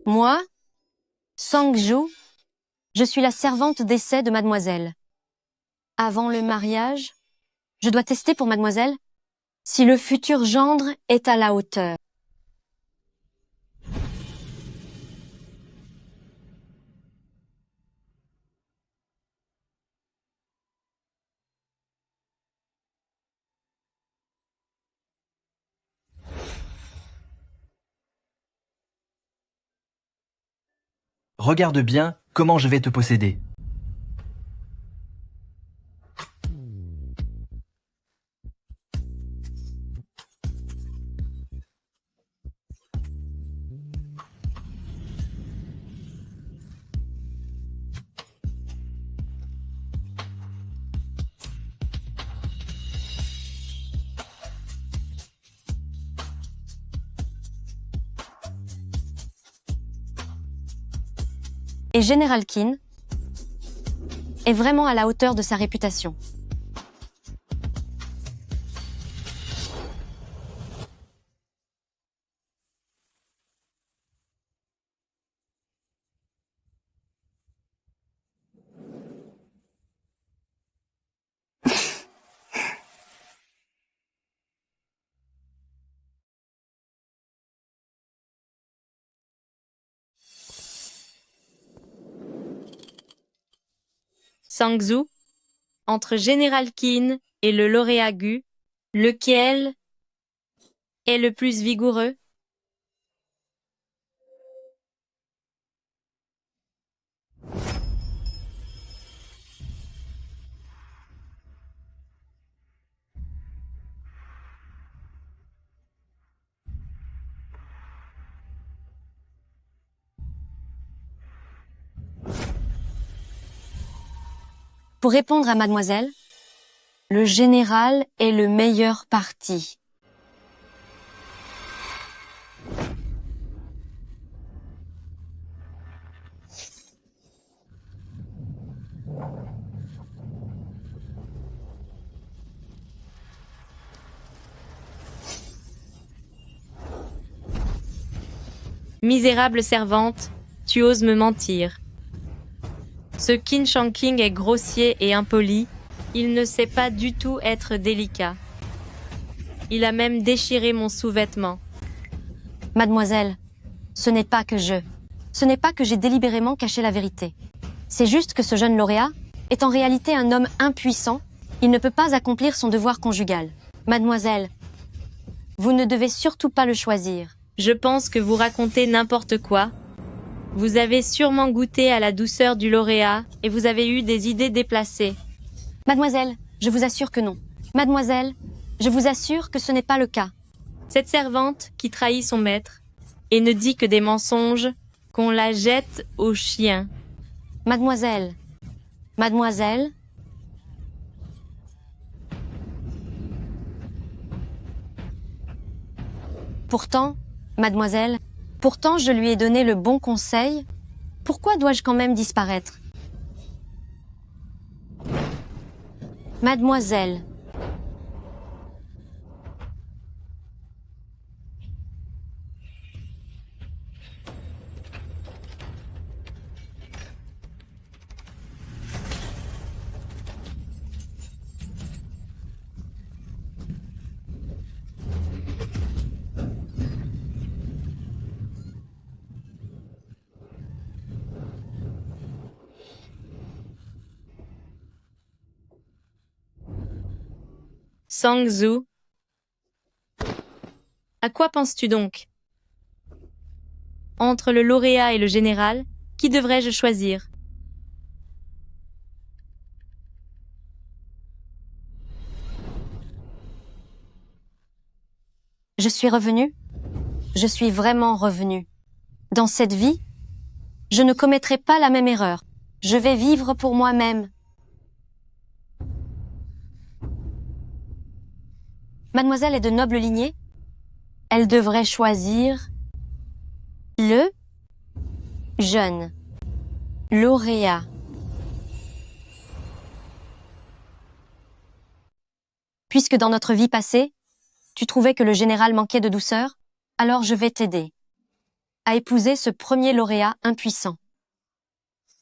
Moi, Sang-ju, je suis la servante d'essai de mademoiselle. Avant le mariage, je dois tester pour mademoiselle si le futur gendre est à la hauteur. Regarde bien comment je vais te posséder. Et Général Qin est vraiment à la hauteur de sa réputation. Sang-ju, entre Général Qin et le lauréat Gu, lequel est le plus vigoureux? Pour répondre à mademoiselle, le général est le meilleur parti. Misérable servante, tu oses me mentir. Ce Qin Shangqing est grossier et impoli, il ne sait pas du tout être délicat. Il a même déchiré mon sous-vêtement. Mademoiselle, ce n'est pas que j'ai délibérément caché la vérité. C'est juste que ce jeune lauréat est en réalité un homme impuissant, il ne peut pas accomplir son devoir conjugal. Mademoiselle, vous ne devez surtout pas le choisir. Je pense que vous racontez n'importe quoi. Vous avez sûrement goûté à la douceur du lauréat et vous avez eu des idées déplacées. Mademoiselle, je vous assure que non. Mademoiselle, je vous assure que ce n'est pas le cas. Cette servante qui trahit son maître et ne dit que des mensonges, qu'on la jette aux chiens. Mademoiselle, mademoiselle, pourtant, mademoiselle, pourtant je lui ai donné le bon conseil. Pourquoi dois-je quand même disparaître? Mademoiselle, Sang-ju, à quoi penses-tu donc? Entre le lauréat et le général, qui devrais-je choisir? je suis revenue. Je suis vraiment revenue. Dans cette vie, je ne commettrai pas la même erreur. Je vais vivre pour moi-même. Mademoiselle est de noble lignée. Elle devrait choisir le jeune lauréat. Puisque dans notre vie passée, tu trouvais que le général manquait de douceur, alors je vais t'aider. à épouser ce premier lauréat impuissant.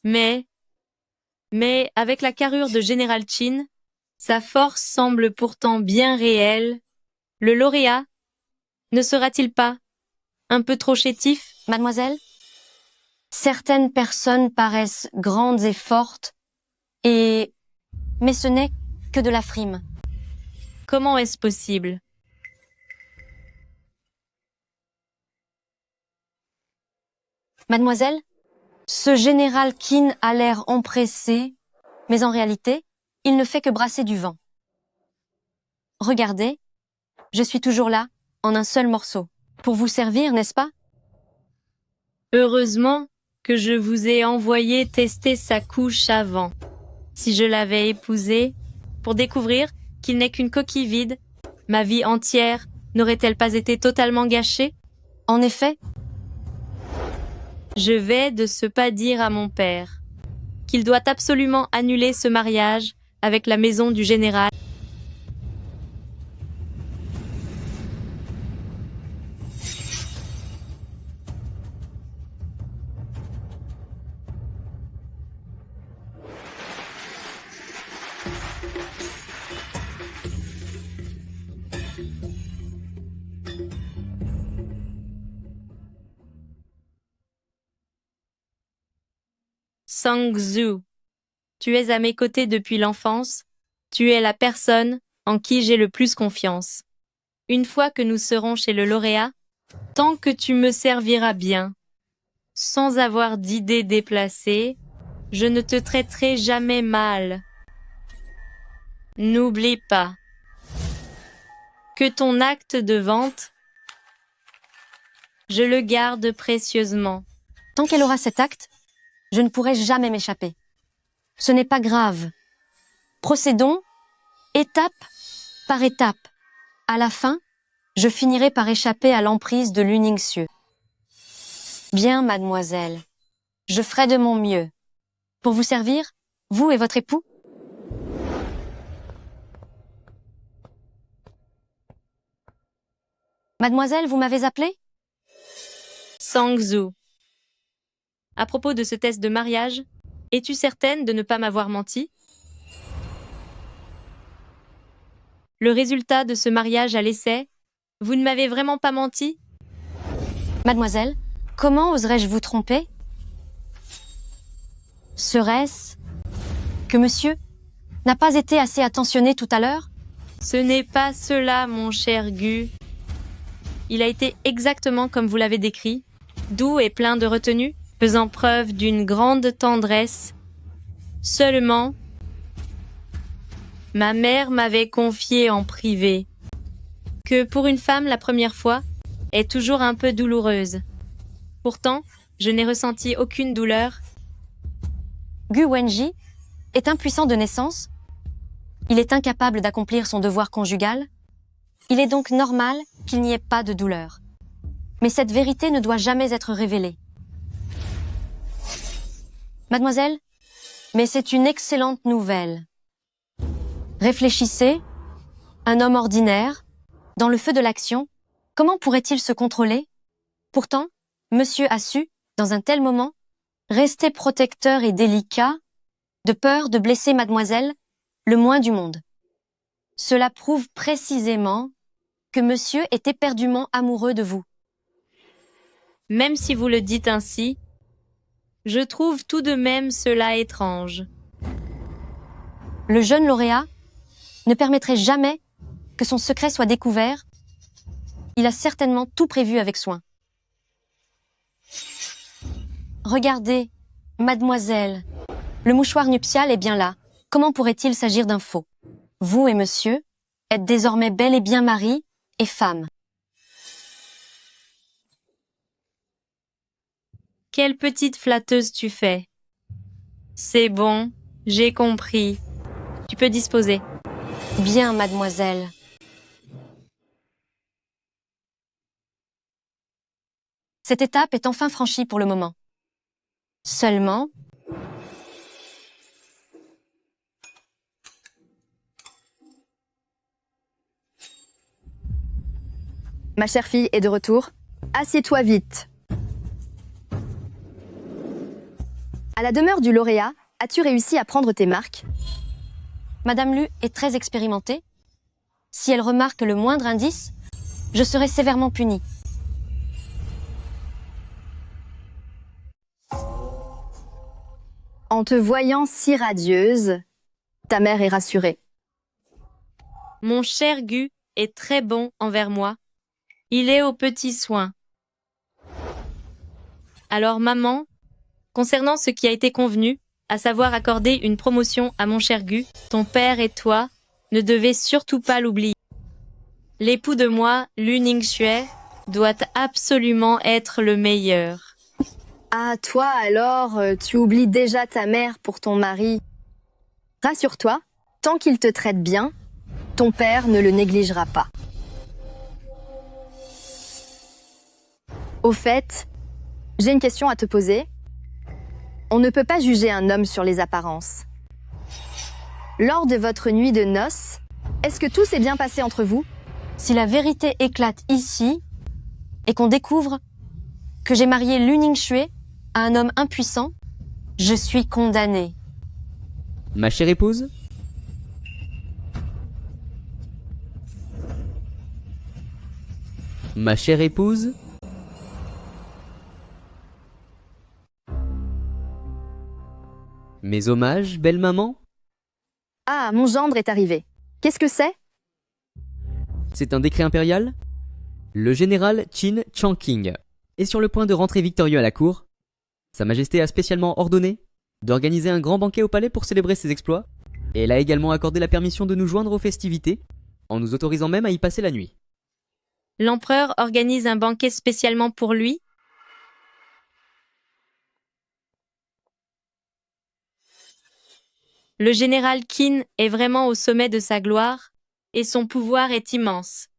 Mais, avec la carrure de Général Chin, sa force semble pourtant bien réelle. Le lauréat ne sera-t-il pas un peu trop chétif? Mademoiselle, certaines personnes paraissent grandes et fortes, mais ce n'est que de la frime. Comment est-ce possible? Mademoiselle, ce général Qin a l'air empressé, mais en réalité, il ne fait que brasser du vent. Regardez, je suis toujours là, en un seul morceau. Pour vous servir, n'est-ce pas? Heureusement que je vous ai envoyé tester sa couche avant. Si je l'avais épousé, pour découvrir qu'il n'est qu'une coquille vide, ma vie entière n'aurait-elle pas été totalement gâchée? En effet, Je vais de ce pas dire à mon père qu'il doit absolument annuler ce mariage avec la maison du général. Sang-Zhu, tu es à mes côtés depuis l'enfance, tu es la personne en qui j'ai le plus confiance. Une fois que nous serons chez le lauréat, tant que tu me serviras bien, sans avoir d'idées déplacées, je ne te traiterai jamais mal. N'oublie pas que ton acte de vente, je le garde précieusement. tant qu'elle aura cet acte, je ne pourrai jamais m'échapper. Ce n'est pas grave. Procédons étape par étape. À la fin, je finirai par échapper à l'emprise de Luningsieux. Bien, mademoiselle, je ferai de mon mieux. Pour vous servir, vous et votre époux? Mademoiselle, vous m'avez appelé? Sang-Zhu. À propos de ce test de mariage, es-tu certaine de ne pas m'avoir menti? Le résultat de ce mariage à l'essai, vous ne m'avez vraiment pas menti? Mademoiselle, comment oserais-je vous tromper? Serait-ce que monsieur n'a pas été assez attentionné tout à l'heure? Ce n'est pas cela, mon cher Gu. Il a été exactement comme vous l'avez décrit, doux et plein de retenue, faisant preuve d'une grande tendresse. Seulement, ma mère m'avait confié en privé que pour une femme la première fois est toujours un peu douloureuse. Pourtant, je n'ai ressenti aucune douleur. Gu Wenji est impuissant de naissance. Il est incapable d'accomplir son devoir conjugal. Il est donc normal qu'il n'y ait pas de douleur. Mais cette vérité ne doit jamais être révélée. Mademoiselle, mais c'est une excellente nouvelle. Réfléchissez, un homme ordinaire, dans le feu de l'action, comment pourrait-il se contrôler? Pourtant, monsieur a su, dans un tel moment, rester protecteur et délicat, de peur de blesser mademoiselle le moins du monde. Cela prouve précisément que monsieur est éperdument amoureux de vous. Même si vous le dites ainsi, je trouve tout de même cela étrange. Le jeune lauréat ne permettrait jamais que son secret soit découvert. Il a certainement tout prévu avec soin. Regardez, mademoiselle, le mouchoir nuptial est bien là. Comment pourrait-il s'agir d'un faux? Vous et monsieur êtes désormais bel et bien mari et femme. Quelle petite flatteuse tu fais. C'est bon, j'ai compris. Tu peux disposer. Bien, mademoiselle. Cette étape est enfin franchie pour le moment. Seulement, Ma chère fille est de retour. Assieds-toi vite. À la demeure du lauréat, as-tu réussi à prendre tes marques? Madame Lu est très expérimentée. Si elle remarque le moindre indice, je serai sévèrement punie. En te voyant si radieuse, ta mère est rassurée. Mon cher Gu est très bon envers moi. Il est aux petits soins. Alors maman, concernant ce qui a été convenu, à savoir accorder une promotion à mon cher Gu, ton père et toi ne devez surtout pas l'oublier. L'époux de moi, Lu Ningxue, doit absolument être le meilleur. Ah, toi alors, tu oublies déjà ta mère pour ton mari. Rassure-toi, tant qu'il te traite bien, ton père ne le négligera pas. Au fait, j'ai une question à te poser. On ne peut pas juger un homme sur les apparences. Lors de votre nuit de noces, est-ce que tout s'est bien passé entre vous? Si la vérité éclate ici, et qu'on découvre que j'ai marié Lu Ningxue à un homme impuissant, je suis condamnée. Ma chère épouse? Ma chère épouse? Mes hommages, belle maman? Ah, mon gendre est arrivé. Qu'est-ce que c'est? C'est un décret impérial? Le général Qin Changqing est sur le point de rentrer victorieux à la cour. Sa Majesté a spécialement ordonné d'organiser un grand banquet au palais pour célébrer ses exploits, et elle a également accordé la permission de nous joindre aux festivités, en nous autorisant même à y passer la nuit. L'empereur organise un banquet spécialement pour lui. Le général Qin est vraiment au sommet de sa gloire, et son pouvoir est immense.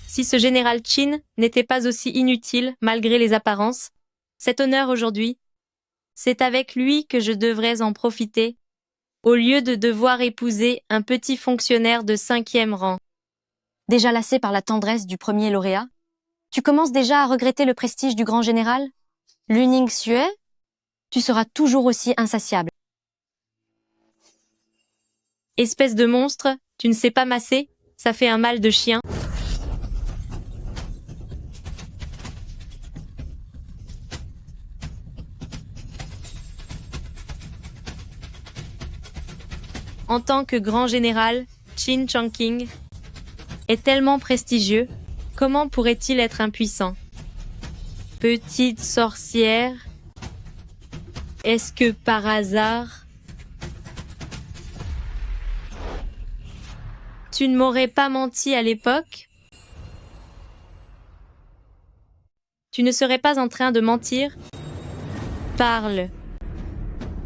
Si ce général Qin n'était pas aussi inutile malgré les apparences, cet honneur aujourd'hui, c'est avec lui que je devrais en profiter, au lieu de devoir épouser un petit fonctionnaire de 5e rang. Déjà lassé par la tendresse du premier lauréat, tu commences déjà à regretter le prestige du grand général? Lu Ningxue, tu seras toujours aussi insatiable. Espèce de monstre, tu ne sais pas masser, ça fait un mal de chien. En tant que grand général, Qin Changqing est tellement prestigieux, comment pourrait-il être impuissant? Petite sorcière, est-ce que par hasard, tu ne m'aurais pas menti à l'époque? Tu ne serais pas en train de mentir? Parle.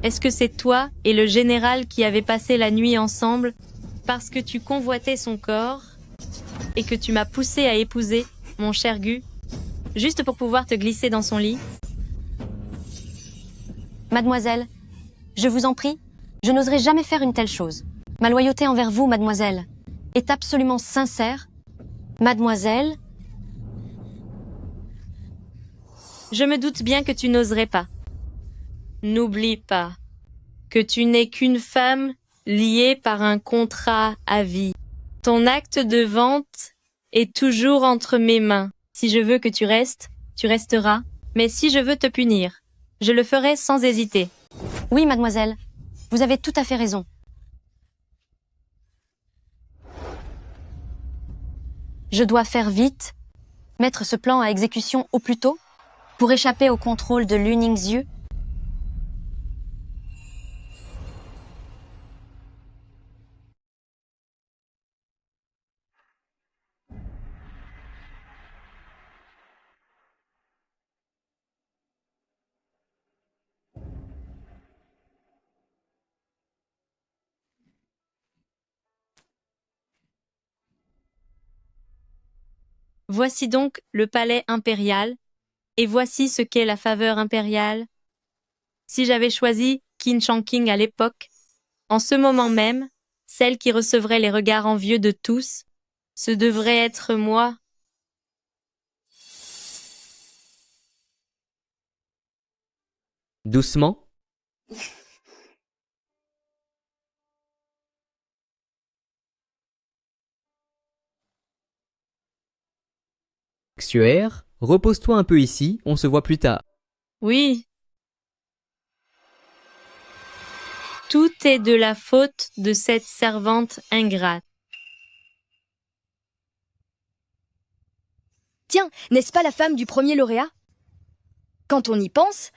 Est-ce que c'est toi et le général qui avez passé la nuit ensemble parce que tu convoitais son corps et que tu m'as poussé à épouser mon cher Gu, juste pour pouvoir te glisser dans son lit? Mademoiselle, je vous en prie, je n'oserais jamais faire une telle chose. Ma loyauté envers vous, mademoiselle, est absolument sincère. Mademoiselle, Je me doute bien que tu n'oserais pas. N'oublie pas que tu n'es qu'une femme liée par un contrat à vie. Ton acte de vente est toujours entre mes mains. Si je veux que tu restes, tu resteras. Mais si je veux te punir, je le ferai sans hésiter. oui, mademoiselle, vous avez tout à fait raison. Je dois faire vite, mettre ce plan à exécution au plus tôt, pour échapper au contrôle de Lu Ningxue. Voici donc le palais impérial, et voici ce qu'est la faveur impériale. Si j'avais choisi Qin Changqing à l'époque, En ce moment même, celle qui recevrait les regards envieux de tous, ce devrait être moi. Doucement. Xuer, repose-toi un peu ici, on se voit plus tard. Oui. Tout est de la faute de cette servante ingrate. Tiens, n'est-ce pas la femme du premier lauréat? Quand on y pense,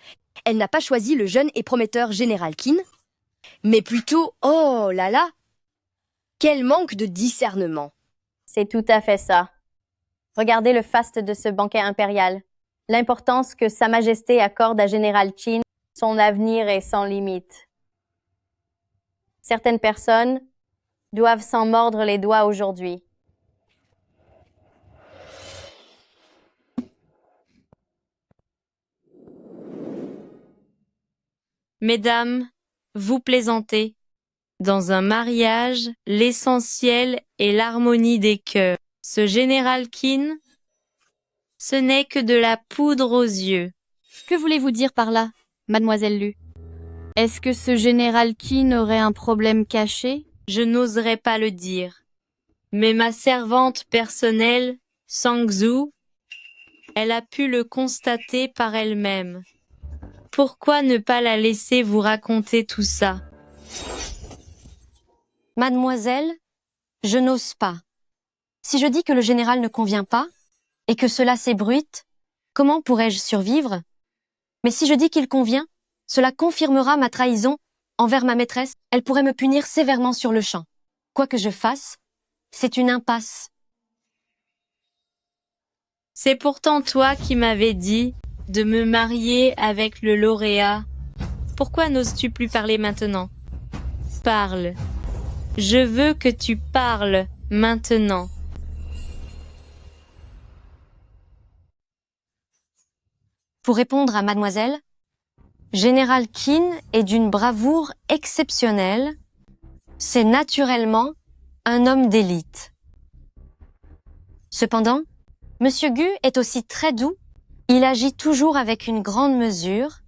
elle n'a pas choisi le jeune et prometteur général Qin, mais plutôt, oh là là, quel manque de discernement. C'est tout à fait ça. Regardez le faste de ce banquet impérial. L'importance que Sa Majesté accorde à Général Qin, son avenir est sans limite. Certaines personnes doivent s'en mordre les doigts aujourd'hui. Mesdames, vous plaisantez. Dans un mariage, l'essentiel est l'harmonie des cœurs. Ce général Qin, ce n'est que de la poudre aux yeux. Que voulez-vous dire par là, mademoiselle Lu? Est-ce que ce général Qin aurait un problème caché? Je n'oserais pas le dire. Mais ma servante personnelle, Sangzhu, elle a pu le constater par elle-même. Pourquoi ne pas la laisser vous raconter tout ça? Mademoiselle, je n'ose pas. Si je dis que le général ne convient pas, et que cela s'ébruite, comment pourrais-je survivre? Mais si je dis qu'il convient, cela confirmera ma trahison envers ma maîtresse, elle pourrait me punir sévèrement sur le champ. Quoi que je fasse, c'est une impasse. C'est pourtant toi qui m'avais dit de me marier avec le lauréat. Pourquoi n'oses-tu plus parler maintenant? Parle. Je veux que tu parles maintenant. Pour répondre à mademoiselle, Général Qin est d'une bravoure exceptionnelle. C'est naturellement un homme d'élite. Cependant, Monsieur Gu est aussi très doux. Il agit toujours avec une grande mesure.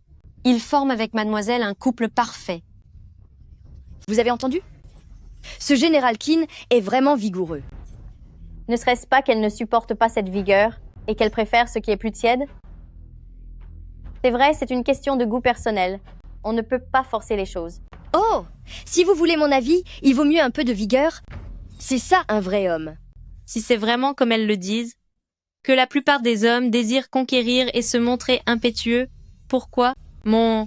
Il forme avec mademoiselle un couple parfait. Vous avez entendu? Ce général Qin est vraiment vigoureux. Ne serait-ce pas qu'elle ne supporte pas cette vigueur et qu'elle préfère ce qui est plus tiède? C'est vrai, c'est une question de goût personnel. On ne peut pas forcer les choses. Oh, si vous voulez mon avis, il vaut mieux un peu de vigueur. C'est ça un vrai homme. Si c'est vraiment comme elles le disent, que la plupart des hommes désirent conquérir et se montrer impétueux, pourquoi mon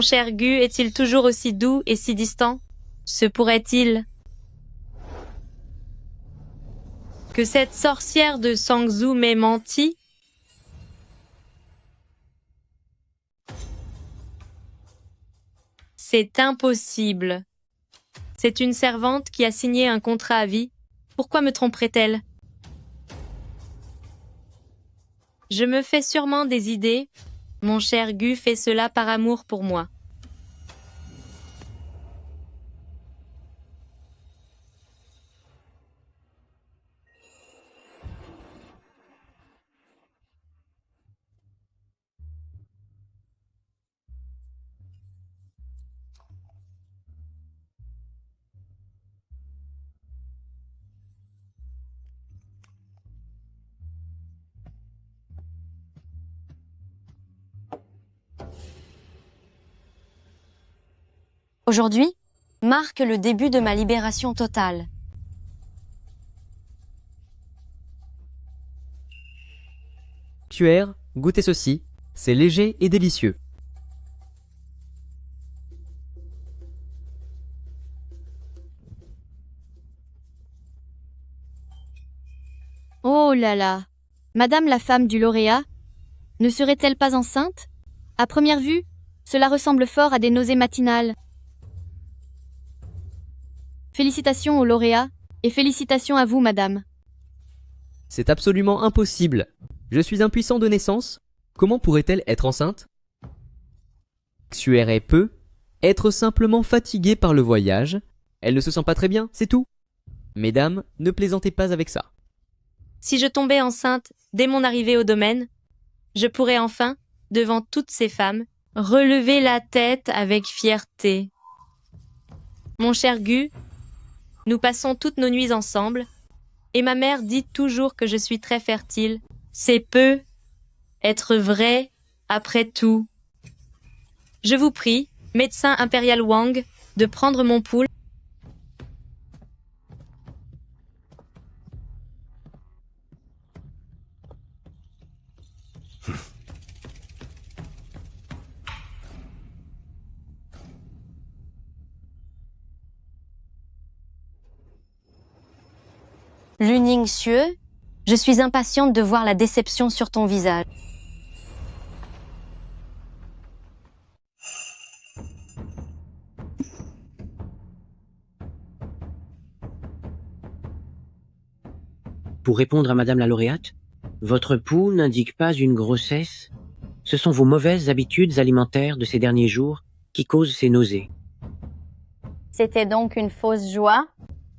cher Gu est-il toujours aussi doux et si distant? Se pourrait-il que cette sorcière de Sangzhu m'ait menti? C'est impossible. C'est une servante qui a signé un contrat à vie. Pourquoi me tromperait-elle? Je me fais sûrement des idées. Mon cher Gu fait cela par amour pour moi. Aujourd'hui marque le début de ma libération totale. Xuer, goûtez ceci, c'est léger et délicieux. Oh là là! Madame la femme du lauréat, ne serait-elle pas enceinte? À première vue, cela ressemble fort à des nausées matinales. Félicitations au lauréat, et félicitations à vous, madame. C'est absolument impossible. Je suis impuissant de naissance. Comment pourrait-elle être enceinte? Xuer est peu, Être simplement fatiguée par le voyage. Elle ne se sent pas très bien, c'est tout. Mesdames, ne plaisantez pas avec ça. Si je tombais enceinte dès mon arrivée au domaine, je pourrais enfin, devant toutes ces femmes, relever la tête avec fierté. Mon cher Gu, nous passons toutes nos nuits ensemble, et ma mère dit toujours que je suis très fertile. C'est peu être vrai après tout. Je vous prie, médecin impérial Wang, de prendre mon pouls. Luning Xue, je suis impatiente de voir la déception sur ton visage. Pour répondre à Madame la lauréate, votre pouls n'indique pas une grossesse. Ce sont vos mauvaises habitudes alimentaires de ces derniers jours qui causent ces nausées. C'était donc une fausse joie?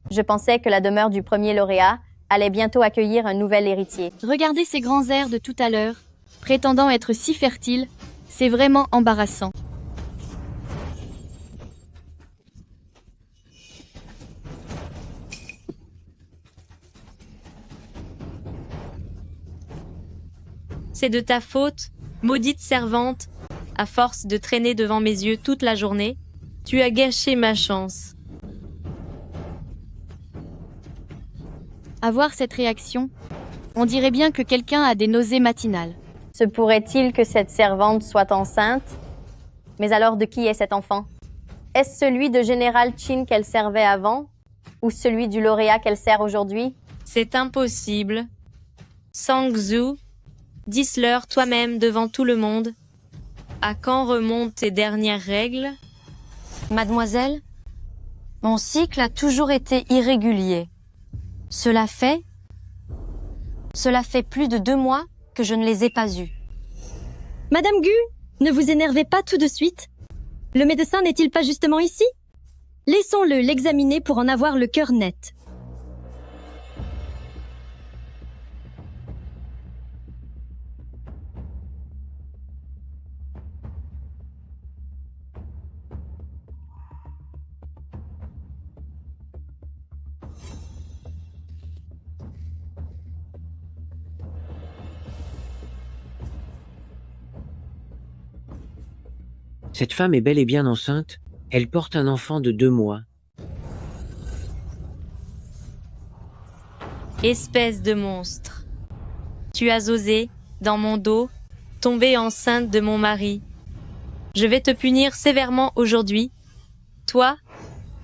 Je pensais que la demeure du premier lauréat allait bientôt accueillir un nouvel héritier. Regardez ces grands airs de tout à l'heure, prétendant être si fertiles, c'est vraiment embarrassant. C'est de ta faute, maudite servante. À force de traîner devant mes yeux toute la journée, tu as gâché ma chance. À voir cette réaction, on dirait bien que quelqu'un a des nausées matinales. Se pourrait-il que cette servante soit enceinte? Mais alors de qui est cet enfant? Est-ce celui de Général Qin qu'elle servait avant? Ou celui du lauréat qu'elle sert aujourd'hui? C'est impossible. Sang Xu, dis-leur toi-même devant tout le monde. À quand remontent tes dernières règles? Mademoiselle, mon cycle a toujours été irrégulier. Cela fait plus de 2 mois que je ne les ai pas eus. Madame Gu, ne vous énervez pas tout de suite. Le médecin n'est-il pas justement ici? Laissons-le l'examiner pour en avoir le cœur net. Cette femme est bel et bien enceinte. Elle porte un enfant de 2 mois. Espèce de monstre. Tu as osé, dans mon dos, tomber enceinte de mon mari. Je vais te punir sévèrement aujourd'hui, toi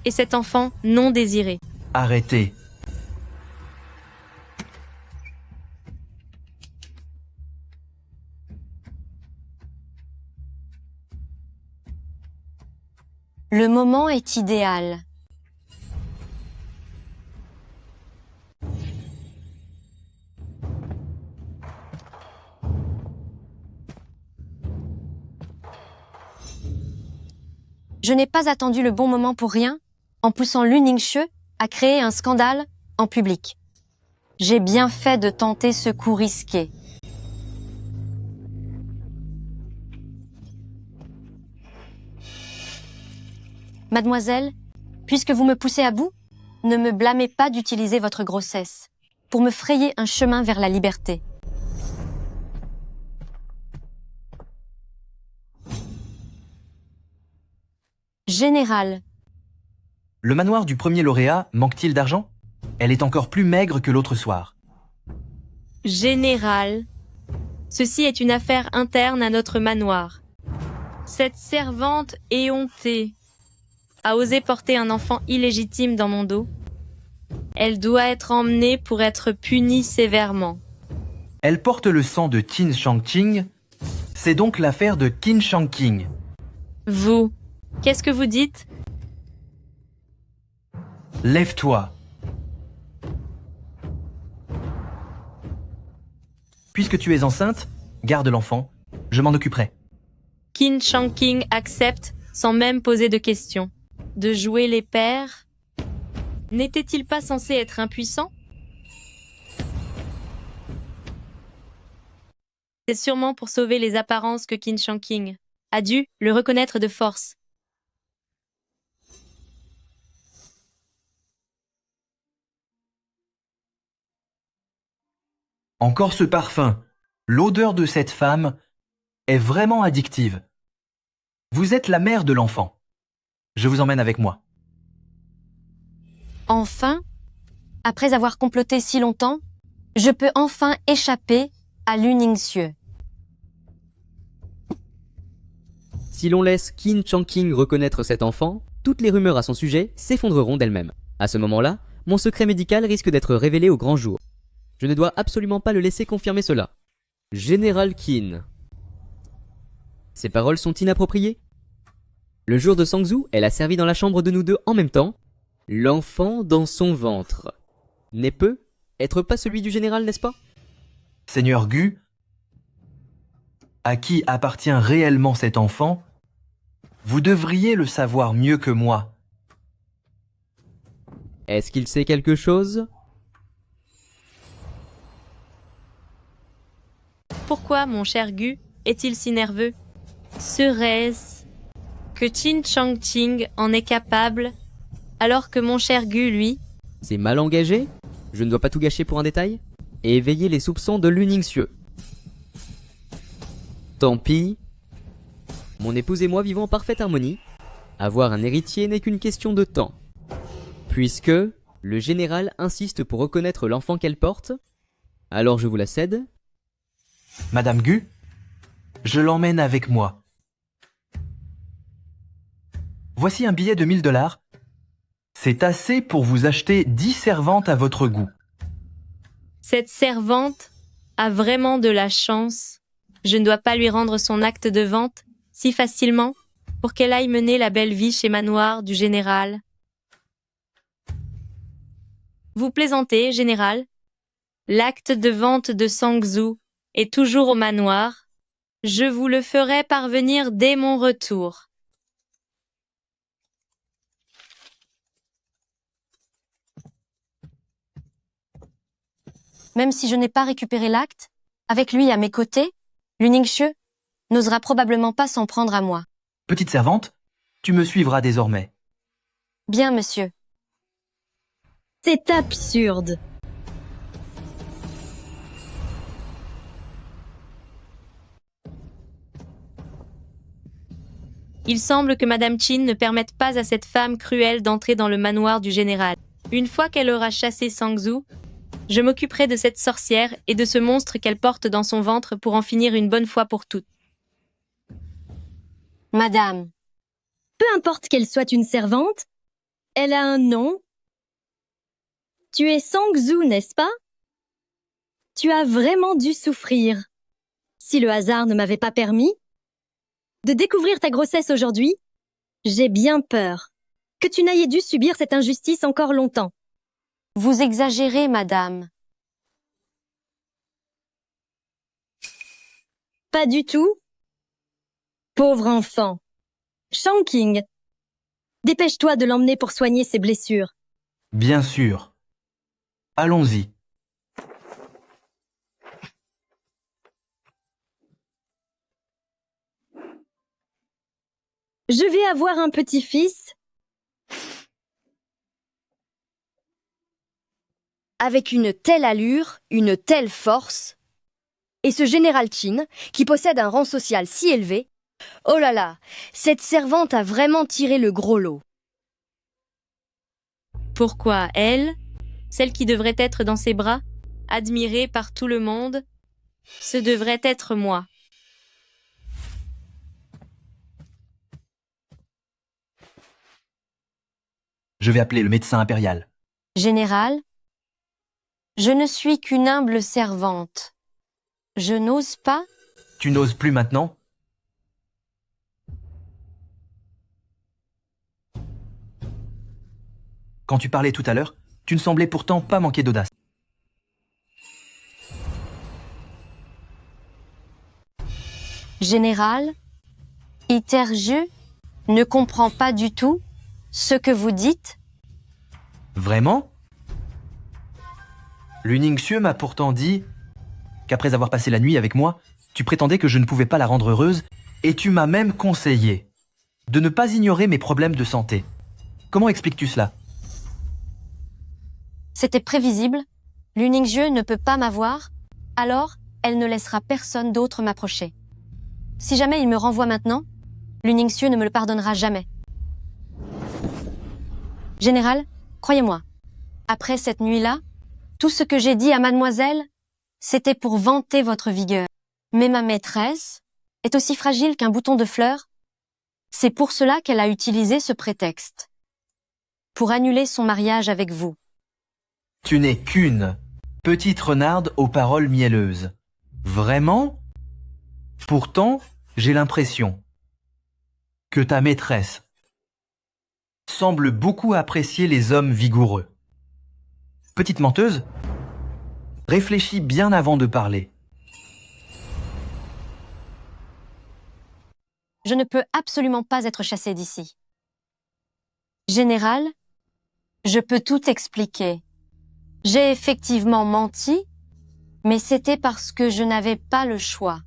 et cet enfant non désiré. Arrêtez. Le moment est idéal. Je n'ai pas attendu le bon moment pour rien, en poussant Luning Xue à créer un scandale en public. J'ai bien fait de tenter ce coup risqué. Mademoiselle, puisque vous me poussez à bout, ne me blâmez pas d'utiliser votre grossesse pour me frayer un chemin vers la liberté. Général, Le manoir du premier lauréat manque-t-il d'argent? Elle est encore plus maigre que l'autre soir. Général, ceci est une affaire interne à notre manoir. Cette servante éhontée a osé porter un enfant illégitime dans mon dos. Elle doit être emmenée pour être punie sévèrement. Elle porte le sang de Qin Shangqing. C'est donc l'affaire de Qin Shangqing. Vous, qu'est-ce que vous dites? Lève-toi. Puisque tu es enceinte, garde l'enfant. Je m'en occuperai. Qin Shangqing accepte sans même poser de questions. De jouer les pères? N'était-il pas censé être impuissant? C'est sûrement pour sauver les apparences que Qin Shanqing a dû le reconnaître de force. Encore ce parfum. L'odeur de cette femme est vraiment addictive. Vous êtes la mère de l'enfant. Je vous emmène avec moi. Enfin, après avoir comploté si longtemps, je peux enfin échapper à Luningsieux. Si l'on laisse Qin Shanqing reconnaître cet enfant, toutes les rumeurs à son sujet s'effondreront d'elles-mêmes. À ce moment-là, mon secret médical risque d'être révélé au grand jour. Je ne dois absolument pas le laisser confirmer cela. Général Qin. Ces paroles sont inappropriées. Le jour de Sangzhou, elle a servi dans la chambre de nous deux en même temps. L'enfant dans son ventre. N'est peu être pas celui du général, n'est-ce pas? Seigneur Gu, à qui appartient réellement cet enfant, vous devriez le savoir mieux que moi. Est-ce qu'il sait quelque chose? Pourquoi mon cher Gu est-il si nerveux? Serait-ce que Qin Shanqing en est capable, alors que mon cher Gu, lui... C'est mal engagé? Je ne dois pas tout gâcher pour un détail? Et éveiller les soupçons de Luningsieux. Tant pis. Mon épouse et moi vivons en parfaite harmonie. Avoir un héritier n'est qu'une question de temps. Puisque le général insiste pour reconnaître l'enfant qu'elle porte, alors je vous la cède. Madame Gu, je l'emmène avec moi. Voici un billet de 1000 $. C'est assez pour vous acheter 10 servantes à votre goût. Cette servante a vraiment de la chance. Je ne dois pas lui rendre son acte de vente si facilement pour qu'elle aille mener la belle vie chez Manoir du général. Vous plaisantez, général? L'acte de vente de Sangzhou est toujours au manoir. Je vous le ferai parvenir dès mon retour. Même si je n'ai pas récupéré l'acte, avec lui à mes côtés, Luningsieux n'osera probablement pas s'en prendre à moi. Petite servante, tu me suivras désormais. Bien, monsieur. C'est absurde. Il semble que Madame Qin ne permette pas à cette femme cruelle d'entrer dans le manoir du général. Une fois qu'elle aura chassé Sangzhou, je m'occuperai de cette sorcière et de ce monstre qu'elle porte dans son ventre pour en finir une bonne fois pour toutes. Madame, Peu importe qu'elle soit une servante, elle a un nom. Tu es Sangzhou, n'est-ce pas? Tu as vraiment dû souffrir. Si le hasard ne m'avait pas permis de découvrir ta grossesse aujourd'hui, j'ai bien peur que tu n'aies dû subir cette injustice encore longtemps. vous exagérez, madame. Pas du tout. Pauvre enfant. Shanqing, dépêche-toi de l'emmener pour soigner ses blessures. Bien sûr. Allons-y. Je vais avoir un petit-fils. Avec une telle allure, une telle force, et ce général Qin, qui possède un rang social si élevé, oh là là, cette servante a vraiment tiré le gros lot. Pourquoi elle, celle qui devrait être dans ses bras, admirée par tout le monde, ce devrait être moi. Je vais appeler le médecin impérial. Général, je ne suis qu'une humble servante. Je n'ose pas. Tu n'oses plus maintenant? Quand tu parlais tout à l'heure, tu ne semblais pourtant pas manquer d'audace. Général, iterju, ne comprend pas du tout ce que vous dites. Vraiment? Luningsue m'a pourtant dit qu'après avoir passé la nuit avec moi, tu prétendais que je ne pouvais pas la rendre heureuse et tu m'as même conseillé de ne pas ignorer mes problèmes de santé. Comment expliques-tu cela? C'était prévisible. Luningsue ne peut pas m'avoir, alors elle ne laissera personne d'autre m'approcher. Si jamais il me renvoie maintenant, Luningsue ne me le pardonnera jamais. Général, croyez-moi, après cette nuit-là, tout ce que j'ai dit à mademoiselle, c'était pour vanter votre vigueur. Mais ma maîtresse est aussi fragile qu'un bouton de fleur. C'est pour cela qu'elle a utilisé ce prétexte. Pour annuler son mariage avec vous. Tu n'es qu'une petite renarde aux paroles mielleuses. Vraiment? Pourtant, j'ai l'impression que ta maîtresse semble beaucoup apprécier les hommes vigoureux. Petite menteuse, réfléchis bien avant de parler. Je ne peux absolument pas être chassée d'ici. Général, je peux tout expliquer. J'ai effectivement menti, mais c'était parce que je n'avais pas le choix.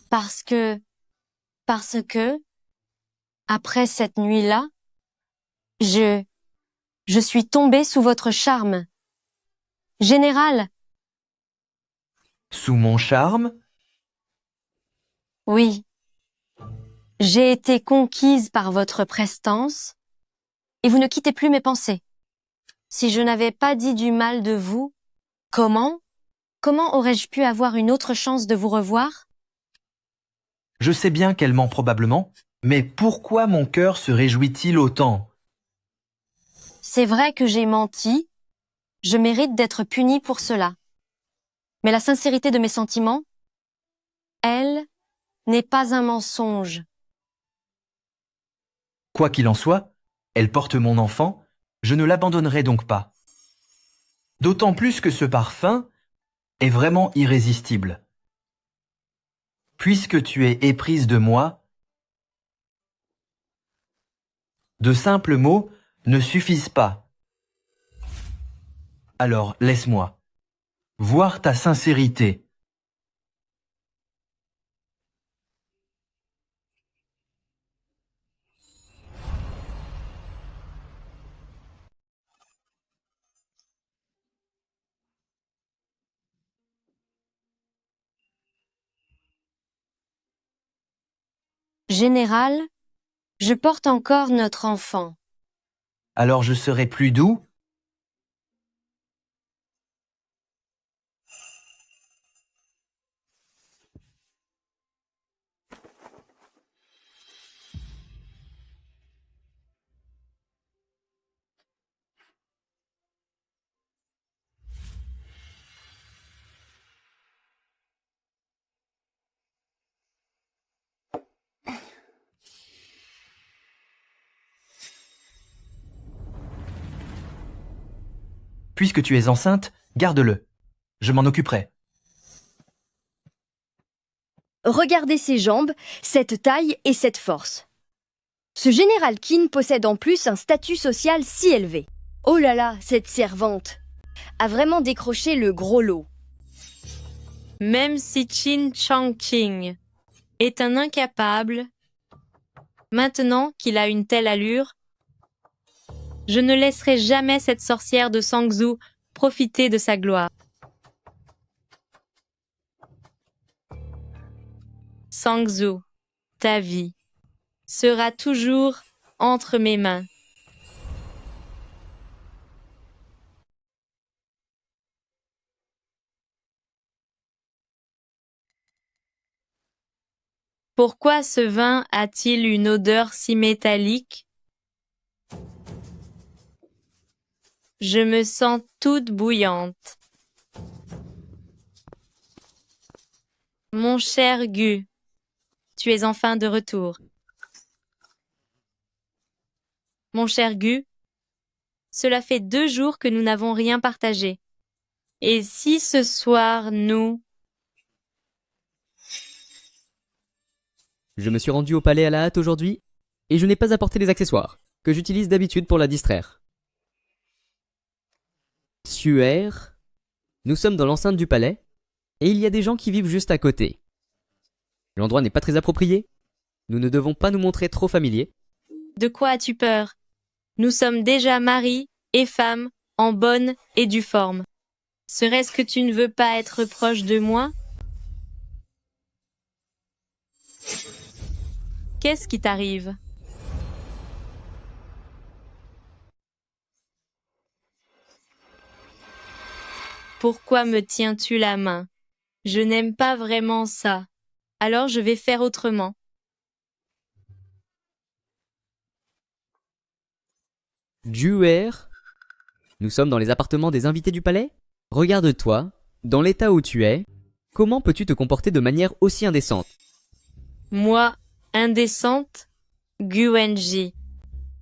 Parce que, après cette nuit-là, je suis tombée sous votre charme. Général, Sous mon charme? oui. J'ai été conquise par votre prestance, et vous ne quittez plus mes pensées. Si je n'avais pas dit du mal de vous, comment aurais-je pu avoir une autre chance de vous revoir? Je sais bien qu'elle ment probablement, mais pourquoi mon cœur se réjouit-il autant? C'est vrai que j'ai menti, je mérite d'être punie pour cela. Mais la sincérité de mes sentiments, elle, n'est pas un mensonge. Quoi qu'il en soit, elle porte mon enfant, je ne l'abandonnerai donc pas. D'autant plus que ce parfum est vraiment irrésistible. Puisque tu es éprise de moi, de simples mots ne suffisent pas. Alors laisse-moi voir ta sincérité. Général, je porte encore notre enfant. Alors je serai plus doux? Puisque tu es enceinte, garde-le. Je m'en occuperai. Regardez ses jambes, cette taille et cette force. Ce général Qin possède en plus un statut social si élevé. Oh là là, cette servante a vraiment décroché le gros lot. Même si Qin Changqing est un incapable, maintenant qu'il a une telle allure, je ne laisserai jamais cette sorcière de Sangzhou profiter de sa gloire. Sangzhou, ta vie sera toujours entre mes mains. Pourquoi ce vin a-t-il une odeur si métallique? Je me sens toute bouillante. Mon cher Gu, tu es enfin de retour. Mon cher Gu, cela fait 2 jours que nous n'avons rien partagé. Et si ce soir nous... Je me suis rendu au palais à la hâte aujourd'hui, et je n'ai pas apporté les accessoires, que j'utilise d'habitude pour la distraire. Suaire. Nous sommes dans l'enceinte du palais, et il y a des gens qui vivent juste à côté. L'endroit n'est pas très approprié. Nous ne devons pas nous montrer trop familiers. De quoi as-tu peur? Nous sommes déjà mari et femme, en bonne et due forme. Serait-ce que tu ne veux pas être proche de moi? Qu'est-ce qui t'arrive? Pourquoi me tiens-tu la main? Je n'aime pas vraiment ça. Alors je vais faire autrement. Duer. Nous sommes dans les appartements des invités du palais? Regarde-toi, dans l'état où tu es, comment peux-tu te comporter de manière aussi indécente? Moi, indécente? Guenji.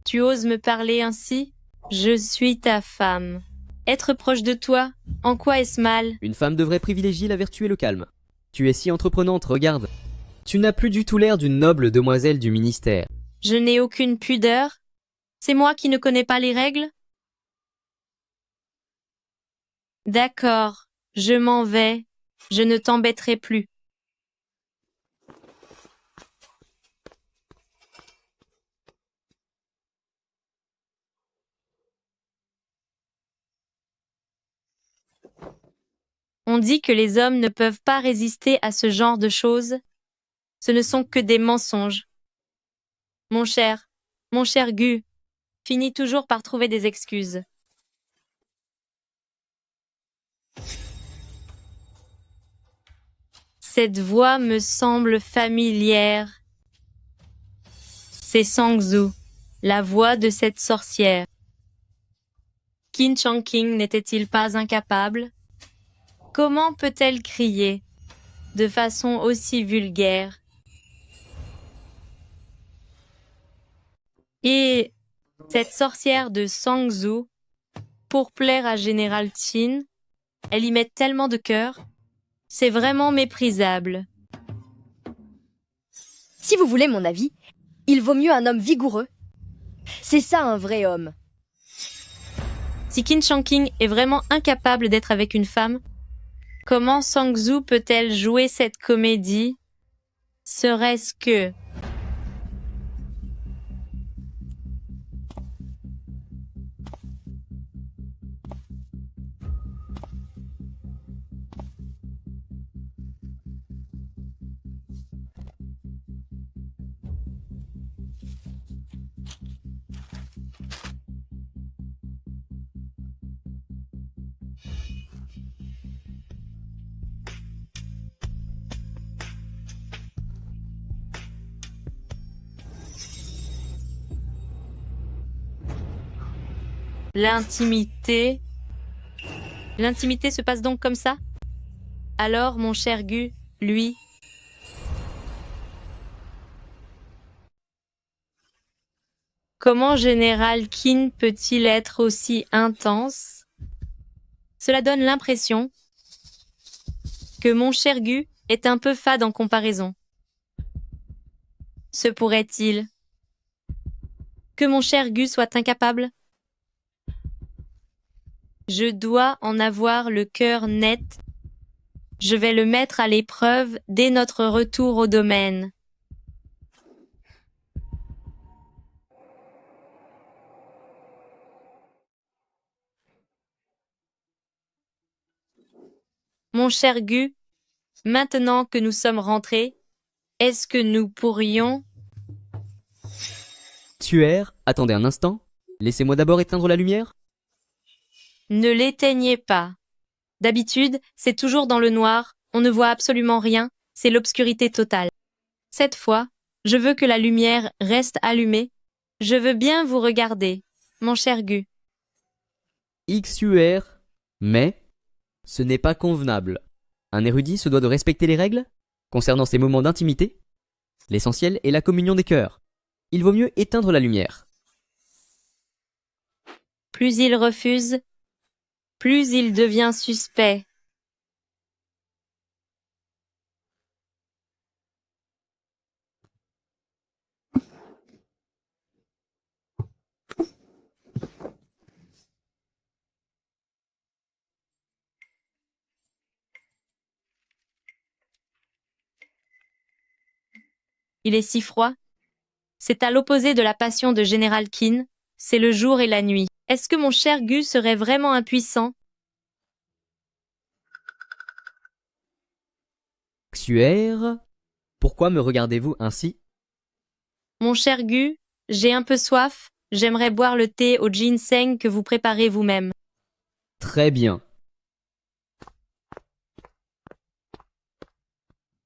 Tu oses me parler ainsi? Je suis ta femme. Être proche de toi, en quoi est-ce mal? Une femme devrait privilégier la vertu et le calme. Tu es si entreprenante, regarde. Tu n'as plus du tout l'air d'une noble demoiselle du ministère. Je n'ai aucune pudeur? C'est moi qui ne connais pas les règles? D'accord, je m'en vais. Je ne t'embêterai plus. On dit que les hommes ne peuvent pas résister à ce genre de choses. Ce ne sont que des mensonges. Mon cher Gu, finis toujours par trouver des excuses. Cette voix me semble familière. C'est Sangzu, la voix de cette sorcière. Qin Changqing n'était-il pas incapable? Comment peut-elle crier de façon aussi vulgaire? Et cette sorcière de Sangzu, pour plaire à Général Qin, elle y met tellement de cœur. C'est vraiment méprisable. Si vous voulez mon avis, il vaut mieux un homme vigoureux. C'est ça un vrai homme. Si Qin Changqing est vraiment incapable d'être avec une femme, comment Sangzu peut-elle jouer cette comédie? Serait-ce que... L'intimité... L'intimité se passe donc comme ça? Alors, mon cher Gu, lui... Comment Général Qin peut-il être aussi intense? Cela donne l'impression que mon cher Gu est un peu fade en comparaison. Se pourrait-il que mon cher Gu soit incapable? Je dois en avoir le cœur net. Je vais le mettre à l'épreuve dès notre retour au domaine. Mon cher Gu, maintenant que nous sommes rentrés, est-ce que nous pourrions... Tuer. Attendez un instant. Laissez-moi d'abord éteindre la lumière. Ne l'éteignez pas. D'habitude, c'est toujours dans le noir, on ne voit absolument rien, c'est l'obscurité totale. Cette fois, je veux que la lumière reste allumée. Je veux bien vous regarder, mon cher Gu. XUR. Mais ce n'est pas convenable. Un érudit se doit de respecter les règles concernant ces moments d'intimité. L'essentiel est la communion des cœurs. Il vaut mieux éteindre la lumière. Plus il refuse, plus il devient suspect. Il est si froid. C'est à l'opposé de la passion de Général Qin, c'est le jour et la nuit. Est-ce que mon cher Gu serait vraiment impuissant? Xuer, pourquoi me regardez-vous ainsi? Mon cher Gu, j'ai un peu soif, j'aimerais boire le thé au ginseng que vous préparez vous-même. Très bien.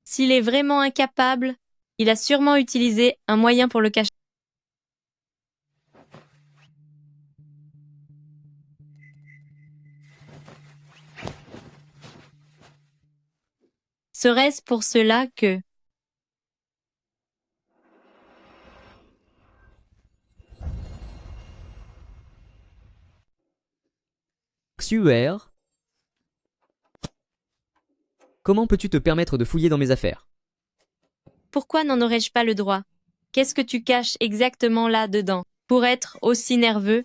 S'il est vraiment incapable, il a sûrement utilisé un moyen pour le cacher. Serait-ce pour cela que... Xuer, comment peux-tu te permettre de fouiller dans mes affaires? Pourquoi n'en aurais-je pas le droit? Qu'est-ce que tu caches exactement là-dedans? Pour être aussi nerveux,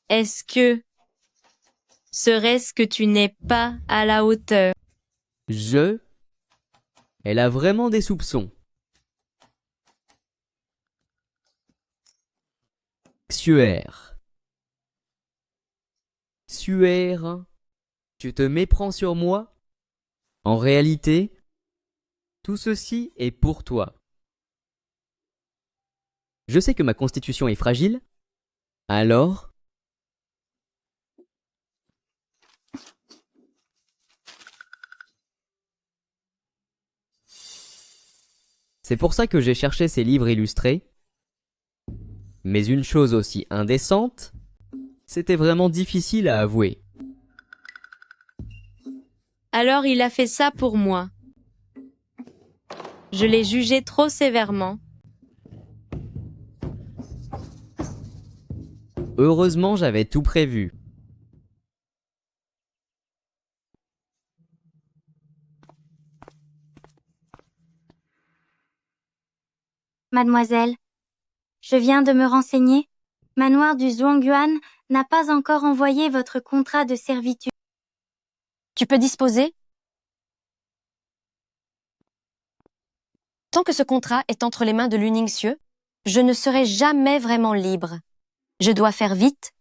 est-ce que... Serait-ce que tu n'es pas à la hauteur? Elle a vraiment des soupçons. Xuer. Xuer, tu te méprends sur moi? En réalité, tout ceci est pour toi. Je sais que ma constitution est fragile, alors... C'est pour ça que j'ai cherché ces livres illustrés. Mais une chose aussi indécente, c'était vraiment difficile à avouer. Alors il a fait ça pour moi. Je l'ai jugé trop sévèrement. Heureusement, j'avais tout prévu. Mademoiselle, je viens de me renseigner. Manoir du Zhuangyuan n'a pas encore envoyé votre contrat de servitude. Tu peux disposer? Tant que ce contrat est entre les mains de Lu Ningxue, je ne serai jamais vraiment libre. Je dois faire vite,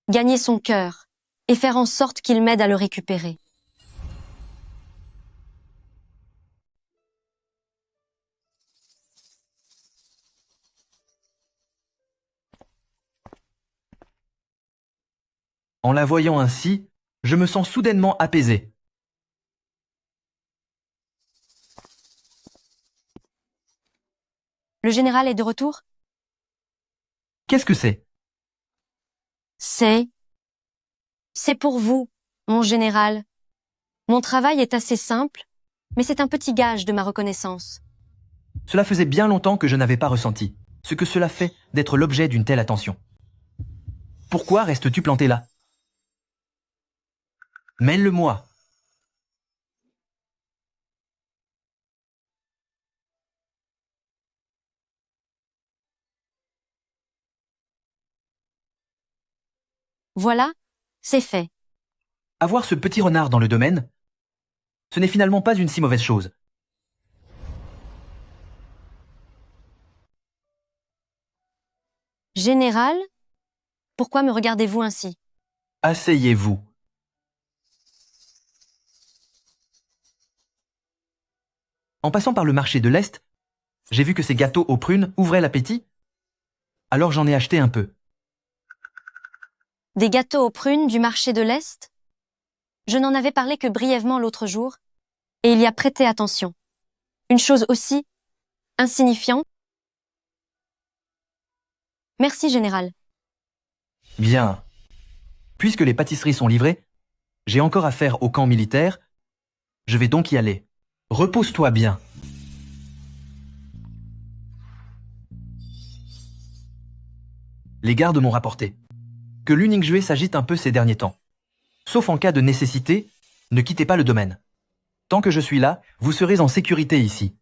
gagner son cœur, et faire en sorte qu'il m'aide à le récupérer. En la voyant ainsi, je me sens soudainement apaisé. Le général est de retour? Qu'est-ce que c'est? C'est pour vous, mon général. Mon travail est assez simple, mais c'est un petit gage de ma reconnaissance. Cela faisait bien longtemps que je n'avais pas ressenti ce que cela fait d'être l'objet d'une telle attention. Pourquoi restes-tu planté là? Mêle-le-moi. Voilà, c'est fait. Avoir ce petit renard dans le domaine, ce n'est finalement pas une si mauvaise chose. Général, pourquoi me regardez-vous ainsi? Asseyez-vous. En passant par le marché de l'Est, j'ai vu que ces gâteaux aux prunes ouvraient l'appétit. Alors j'en ai acheté un peu. Des gâteaux aux prunes du marché de l'Est? Je n'en avais parlé que brièvement l'autre jour, et il y a prêté attention. Une chose aussi insignifiante. Merci, général. Bien. Puisque les pâtisseries sont livrées, j'ai encore affaire au camp militaire. Je vais donc y aller. Repose-toi bien. Les gardes m'ont rapporté que Lu Ningxue s'agite un peu ces derniers temps. Sauf en cas de nécessité, ne quittez pas le domaine. Tant que je suis là, vous serez en sécurité ici.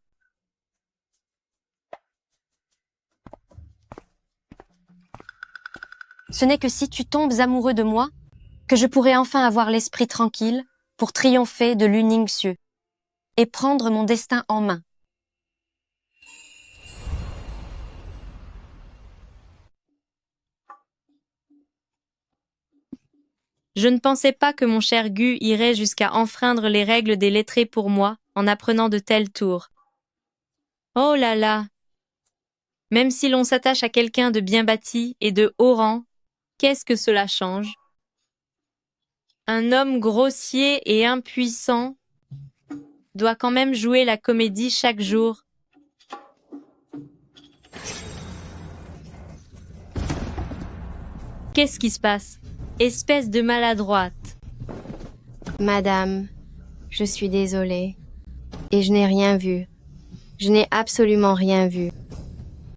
Ce n'est que si tu tombes amoureux de moi que je pourrai enfin avoir l'esprit tranquille pour triompher de Lu Ningxue et prendre mon destin en main. Je ne pensais pas que mon cher Gu irait jusqu'à enfreindre les règles des lettrés pour moi en apprenant de tels tours. Oh là là! Même si l'on s'attache à quelqu'un de bien bâti et de haut rang, qu'est-ce que cela change? Un homme grossier et impuissant doit quand même jouer la comédie chaque jour. Qu'est-ce qui se passe? Espèce de maladroite. Madame, je suis désolée. Et je n'ai rien vu. Je n'ai absolument rien vu.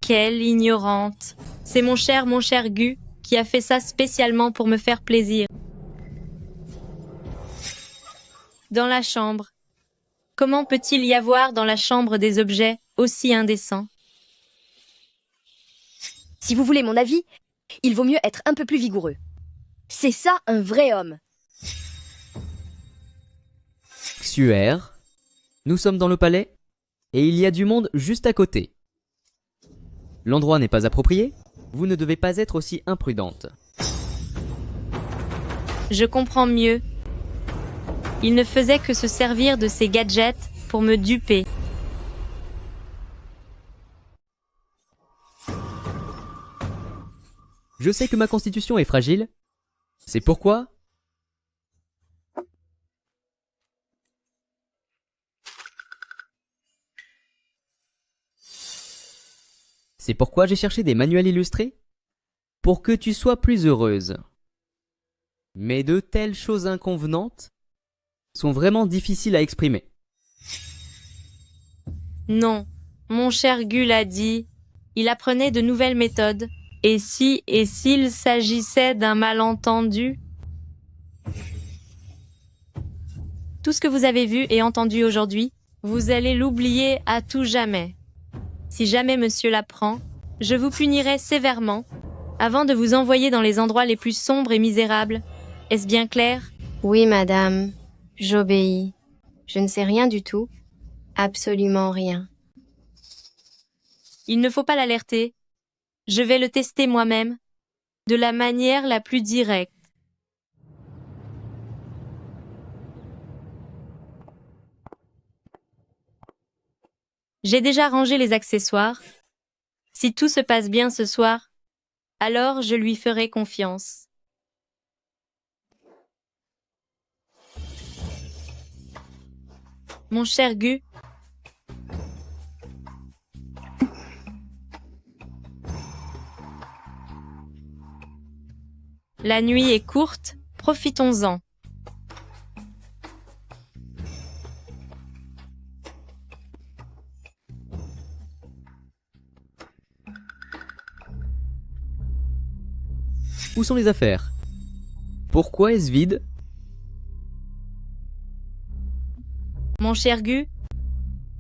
Quelle ignorante. C'est mon cher Gu, qui a fait ça spécialement pour me faire plaisir. Dans la chambre. Comment peut-il y avoir dans la chambre des objets aussi indécents? Si vous voulez mon avis, il vaut mieux être un peu plus vigoureux. C'est ça un vrai homme. Xuer. Nous sommes dans le palais et il y a du monde juste à côté. L'endroit n'est pas approprié, vous ne devez pas être aussi imprudente. Je comprends mieux. Il ne faisait que se servir de ses gadgets pour me duper. Je sais que ma constitution est fragile, c'est pourquoi j'ai cherché des manuels illustrés pour que tu sois plus heureuse. Mais de telles choses inconvenantes sont vraiment difficiles à exprimer. Non, mon cher Gu l'a dit. Il apprenait de nouvelles méthodes. Et s'il s'agissait d'un malentendu? Tout ce que vous avez vu et entendu aujourd'hui, vous allez l'oublier à tout jamais. Si jamais monsieur l'apprend, je vous punirai sévèrement avant de vous envoyer dans les endroits les plus sombres et misérables. Est-ce bien clair? Oui, madame. J'obéis. Je ne sais rien du tout. Absolument rien. Il ne faut pas l'alerter. Je vais le tester moi-même, de la manière la plus directe. J'ai déjà rangé les accessoires. Si tout se passe bien ce soir, alors je lui ferai confiance. Mon cher Gu, la nuit est courte, profitons-en. Où sont les affaires? Pourquoi est-ce vide? Mon cher Gu,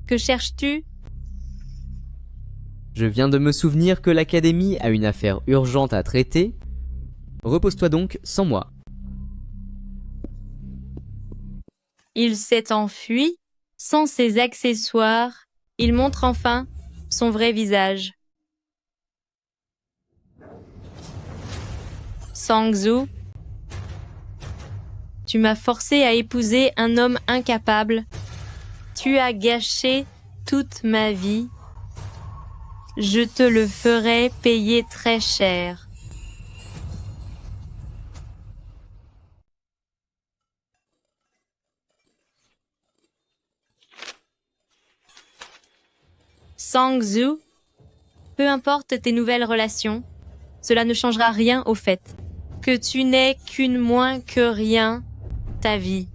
que cherches-tu? Je viens de me souvenir que l'Académie a une affaire urgente à traiter. Repose-toi donc sans moi. Il s'est enfui, sans ses accessoires. Il montre enfin son vrai visage. Sangzu, tu m'as forcé à épouser un homme incapable. Tu as gâché toute ma vie. Je te le ferai payer très cher. Sangzu, peu importe tes nouvelles relations, cela ne changera rien au fait que tu n'es qu'une moins que rien. Ta vie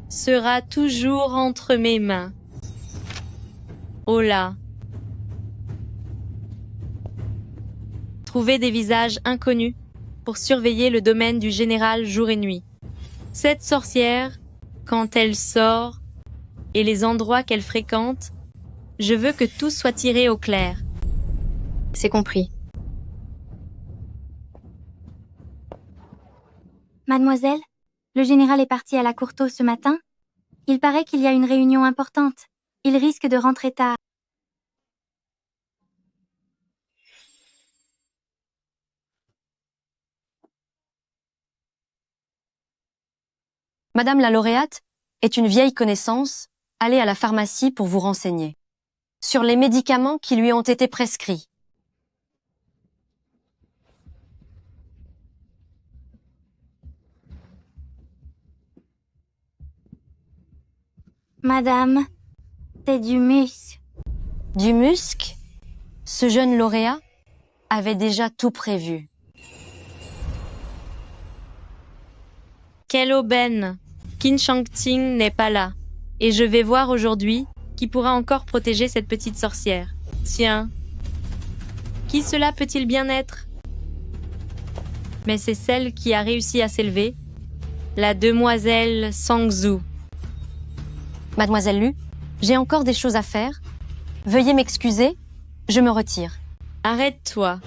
sera toujours entre mes mains. Oh là! Trouver des visages inconnus pour surveiller le domaine du général jour et nuit. Cette sorcière, quand elle sort, et les endroits qu'elle fréquente, je veux que tout soit tiré au clair. C'est compris. Mademoiselle, le général est parti à la cour tôt ce matin. Il paraît qu'il y a une réunion importante. Il risque de rentrer tard. Madame la lauréate est une vieille connaissance, allez à la pharmacie pour vous renseigner sur les médicaments qui lui ont été prescrits. Madame, c'est du musc. Du musc, ce jeune lauréat avait déjà tout prévu. Quelle aubaine! Qin Shangting n'est pas là, et je vais voir aujourd'hui qui pourra encore protéger cette petite sorcière. Tiens, qui cela peut-il bien être? Mais c'est celle qui a réussi à s'élever, la demoiselle Sangzhu. Mademoiselle Lu, j'ai encore des choses à faire. Veuillez m'excuser, je me retire. Arrête-toi.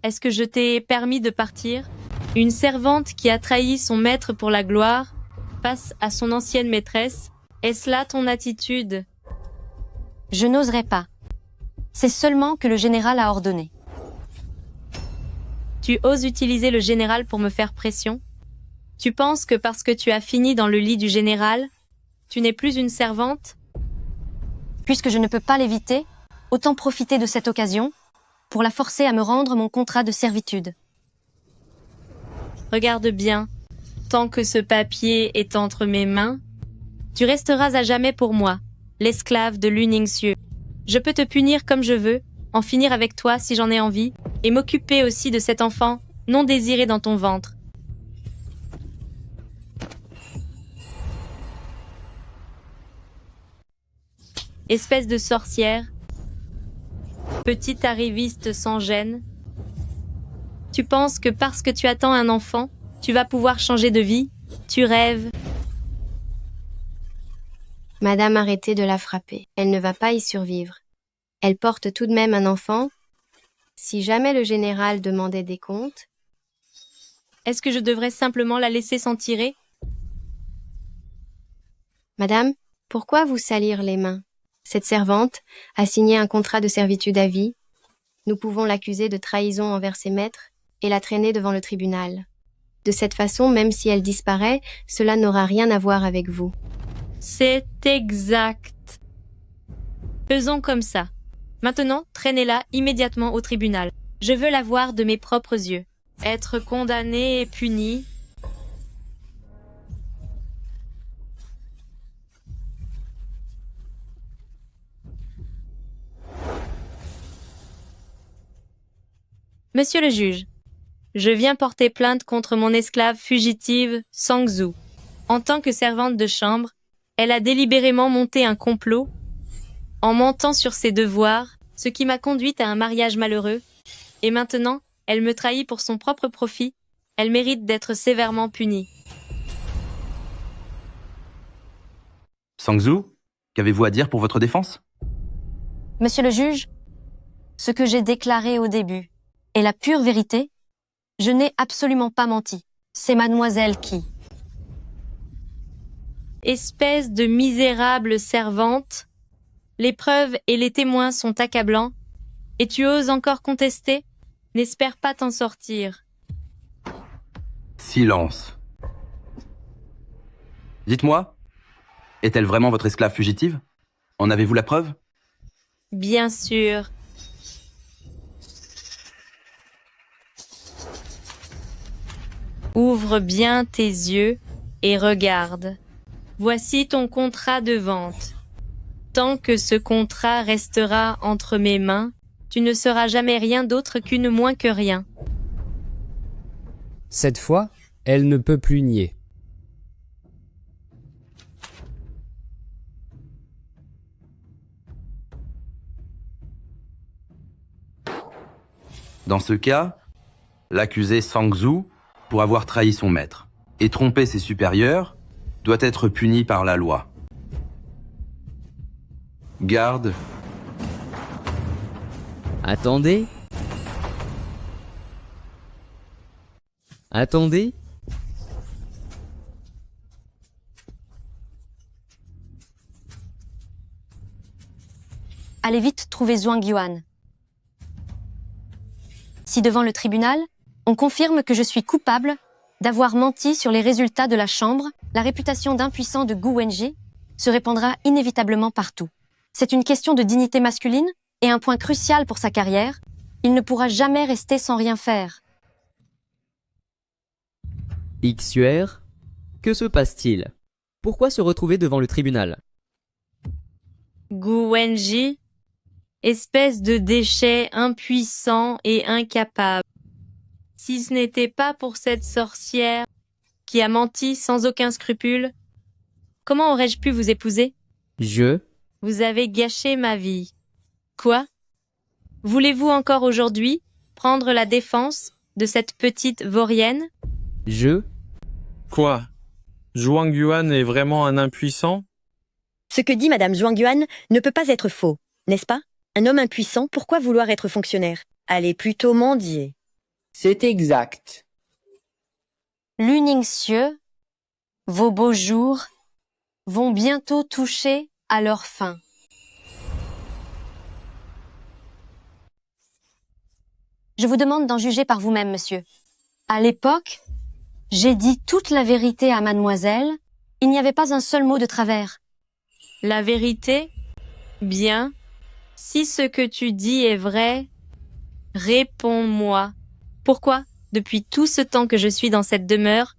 Est-ce que je t'ai permis de partir? Une servante qui a trahi son maître pour la gloire face à son ancienne maîtresse, est-ce là ton attitude? Je n'oserais pas. C'est seulement que le général a ordonné. Tu oses utiliser le général pour me faire pression? Tu penses que parce que tu as fini dans le lit du général, tu n'es plus une servante? Puisque je ne peux pas l'éviter, autant profiter de cette occasion pour la forcer à me rendre mon contrat de servitude. Regarde bien, tant que ce papier est entre mes mains, tu resteras à jamais pour moi, l'esclave de Lu Ningxiu. Je peux te punir comme je veux, en finir avec toi si j'en ai envie, et m'occuper aussi de cet enfant non désiré dans ton ventre. Espèce de sorcière, petite arriviste sans gêne, tu penses que parce que tu attends un enfant, tu vas pouvoir changer de vie? Tu rêves. Madame, arrêtez de la frapper. Elle ne va pas y survivre. Elle porte tout de même un enfant. Si jamais le général demandait des comptes... Est-ce que je devrais simplement la laisser s'en tirer? Madame, pourquoi vous salir les mains? Cette servante a signé un contrat de servitude à vie. Nous pouvons l'accuser de trahison envers ses maîtres et la traîner devant le tribunal. De cette façon, même si elle disparaît, cela n'aura rien à voir avec vous. C'est exact. Faisons comme ça. Maintenant, traînez-la immédiatement au tribunal. Je veux la voir de mes propres yeux. Être condamnée et punie. Monsieur le juge, je viens porter plainte contre mon esclave fugitive, Sangzhu. En tant que servante de chambre, elle a délibérément monté un complot en mentant sur ses devoirs, ce qui m'a conduite à un mariage malheureux, et maintenant, elle me trahit pour son propre profit. Elle mérite d'être sévèrement punie. Sangzhu, qu'avez-vous à dire pour votre défense? Monsieur le juge, ce que j'ai déclaré au début est la pure vérité. Je n'ai absolument pas menti. C'est mademoiselle qui... Espèce de misérable servante, les preuves et les témoins sont accablants, et tu oses encore contester? N'espère pas t'en sortir. Silence. Dites-moi, est-elle vraiment votre esclave fugitive? En avez-vous la preuve? Bien sûr. Ouvre bien tes yeux et regarde. Voici ton contrat de vente. Tant que ce contrat restera entre mes mains, tu ne seras jamais rien d'autre qu'une moins que rien. Cette fois, elle ne peut plus nier. Dans ce cas, l'accusé Sangzhu, pour avoir trahi son maître et trompé ses supérieurs, doit être puni par la loi. Garde. Attendez. Attendez. Allez vite trouver Zhuang Yuan. Si devant le tribunal, on confirme que je suis coupable, d'avoir menti sur les résultats de la chambre, la réputation d'impuissant de Gu Wenji se répandra inévitablement partout. C'est une question de dignité masculine et un point crucial pour sa carrière. Il ne pourra jamais rester sans rien faire. XUR, que se passe-t-il? Pourquoi se retrouver devant le tribunal? Gu Wenji, espèce de déchet impuissant et incapable. Si ce n'était pas pour cette sorcière qui a menti sans aucun scrupule, comment aurais-je pu vous épouser? Vous avez gâché ma vie. Quoi? Voulez-vous encore aujourd'hui prendre la défense de cette petite vaurienne? Quoi? Zhuang Yuan est vraiment un impuissant? Ce que dit Madame Zhuang Yuan ne peut pas être faux, n'est-ce pas? Un homme impuissant, pourquoi vouloir être fonctionnaire? Allez plutôt mendier. C'est exact. Lu Ningxue, vos beaux jours vont bientôt toucher à leur fin. Je vous demande d'en juger par vous-même, monsieur. À l'époque, j'ai dit toute la vérité à mademoiselle. Il n'y avait pas un seul mot de travers. La vérité? Bien. Si ce que tu dis est vrai, réponds-moi. Pourquoi, depuis tout ce temps que je suis dans cette demeure,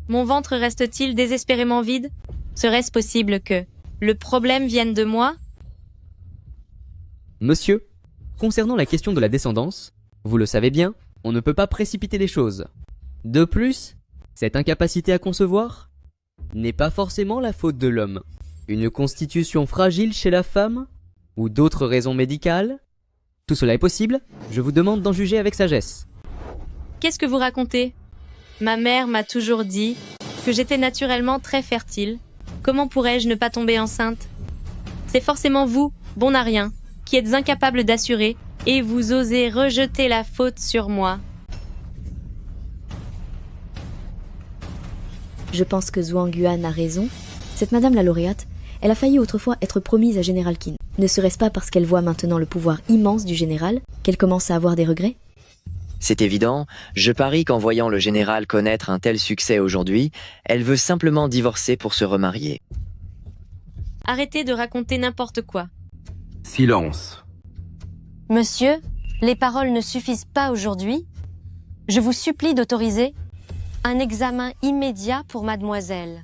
mon ventre reste-t-il désespérément vide? Serait-ce possible que le problème vienne de moi? Monsieur, concernant la question de la descendance, vous le savez bien, on ne peut pas précipiter les choses. De plus, cette incapacité à concevoir n'est pas forcément la faute de l'homme. Une constitution fragile chez la femme, ou d'autres raisons médicales, tout cela est possible, je vous demande d'en juger avec sagesse. Qu'est-ce que vous racontez? Ma mère m'a toujours dit que j'étais naturellement très fertile. Comment pourrais-je ne pas tomber enceinte? C'est forcément vous, bon à rien, qui êtes incapable d'assurer, et vous osez rejeter la faute sur moi. Je pense que Zhuang Yuan a raison. Cette madame la lauréate, elle a failli autrefois être promise à Général Qin. Ne serait-ce pas parce qu'elle voit maintenant le pouvoir immense du général qu'elle commence à avoir des regrets? C'est évident, je parie qu'en voyant le général connaître un tel succès aujourd'hui, elle veut simplement divorcer pour se remarier. Arrêtez de raconter n'importe quoi. Silence. Monsieur, les paroles ne suffisent pas aujourd'hui. Je vous supplie d'autoriser un examen immédiat pour mademoiselle.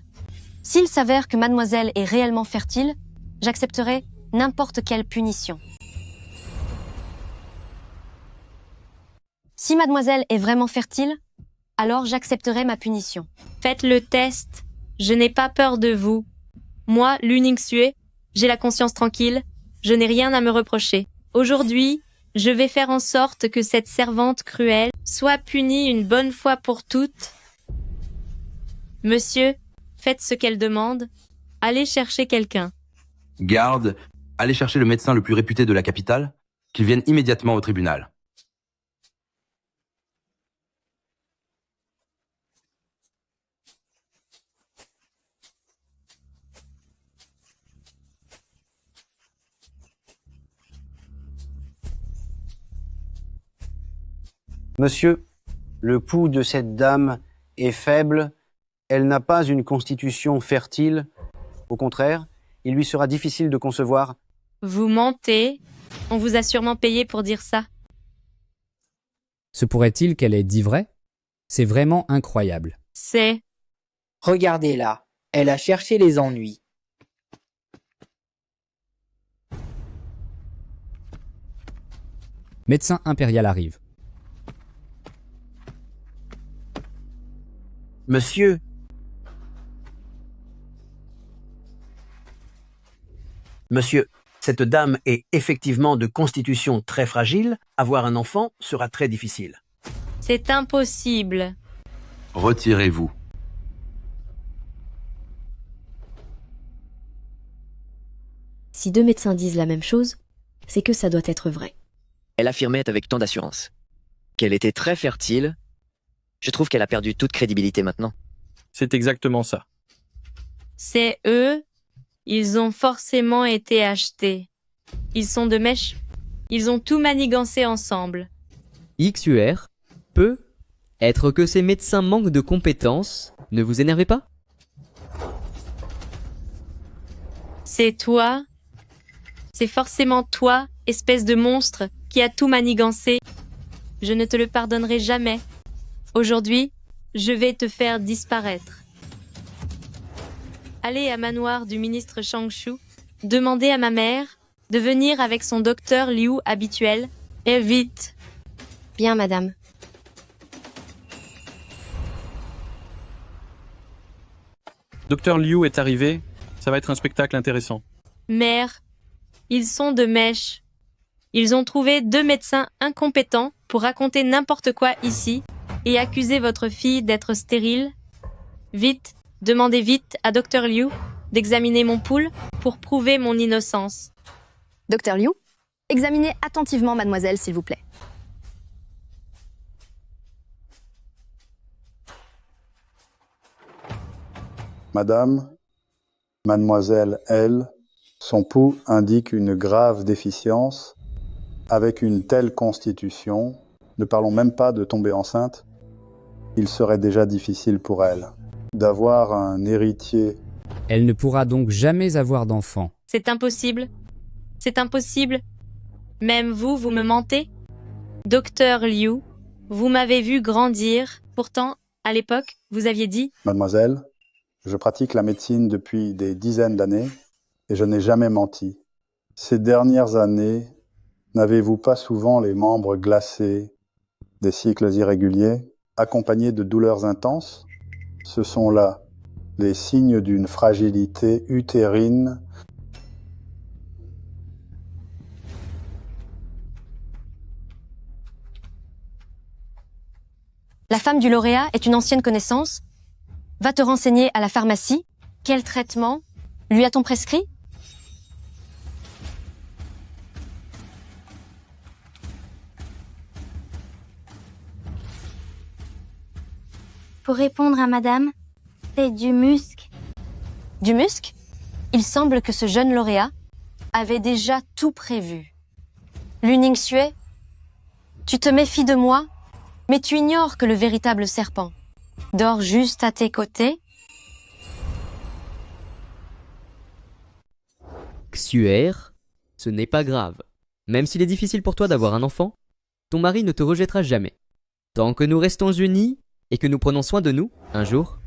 S'il s'avère que mademoiselle est réellement fertile, j'accepterai n'importe quelle punition. Si mademoiselle est vraiment fertile, alors j'accepterai ma punition. Faites le test. Je n'ai pas peur de vous. Moi, Lu Ningxue, j'ai la conscience tranquille. Je n'ai rien à me reprocher. Aujourd'hui, je vais faire en sorte que cette servante cruelle soit punie une bonne fois pour toutes. Monsieur, faites ce qu'elle demande. Allez chercher quelqu'un. Garde, allez chercher le médecin le plus réputé de la capitale, qu'il vienne immédiatement au tribunal. Monsieur, le pouls de cette dame est faible, elle n'a pas une constitution fertile. Au contraire, il lui sera difficile de concevoir. Vous mentez. On vous a sûrement payé pour dire ça. Se pourrait-il qu'elle ait dit vrai? C'est vraiment incroyable. C'est... Regardez-la, elle a cherché les ennuis. Médecin impérial arrive. Monsieur, cette dame est effectivement de constitution très fragile. Avoir un enfant sera très difficile. C'est impossible. Retirez-vous. Si deux médecins disent la même chose, c'est que ça doit être vrai. Elle affirmait avec tant d'assurance qu'elle était très fertile. Je trouve qu'elle a perdu toute crédibilité maintenant. C'est exactement ça. C'est eux. Ils ont forcément été achetés. Ils sont de mèche. Ils ont tout manigancé ensemble. XUR, peu Être que ces médecins manquent de compétences, ne vous énervez pas? C'est toi. C'est forcément toi, espèce de monstre, qui a tout manigancé. Je ne te le pardonnerai jamais. Aujourd'hui, je vais te faire disparaître. Allez à manoir du ministre Changshu, demandez à ma mère de venir avec son docteur Liu habituel, et vite. Bien, madame. Docteur Liu est arrivé. Ça va être un spectacle intéressant. Mère, ils sont de mèche. Ils ont trouvé 2 médecins incompétents pour raconter n'importe quoi ici et accuser votre fille d'être stérile. Vite, demandez vite à Dr Liu d'examiner mon pouls pour prouver mon innocence. Docteur Liu, examinez attentivement mademoiselle, s'il vous plaît. Madame, mademoiselle L, son pouls indique une grave déficience. Avec une telle constitution, ne parlons même pas de tomber enceinte, il serait déjà difficile pour elle d'avoir un héritier. Elle ne pourra donc jamais avoir d'enfant. C'est impossible. C'est impossible. Même vous, vous me mentez. Docteur Liu, vous m'avez vu grandir. Pourtant, à l'époque, vous aviez dit... Mademoiselle, je pratique la médecine depuis des dizaines d'années et je n'ai jamais menti. Ces dernières années, n'avez-vous pas souvent les membres glacés, des cycles irréguliers, accompagnés de douleurs intenses? Ce sont là les signes d'une fragilité utérine. La femme du lauréat est une ancienne connaissance. Va te renseigner à la pharmacie. Quel traitement lui a-t-on prescrit? Pour répondre à madame, c'est du musc. Du musc? Il semble que ce jeune lauréat avait déjà tout prévu. Luningsue, tu te méfies de moi, mais tu ignores que le véritable serpent dort juste à tes côtés. Xuer, ce n'est pas grave. Même s'il est difficile pour toi d'avoir un enfant, ton mari ne te rejettera jamais. Tant que nous restons unis et que nous prenons soin de nous, un jour...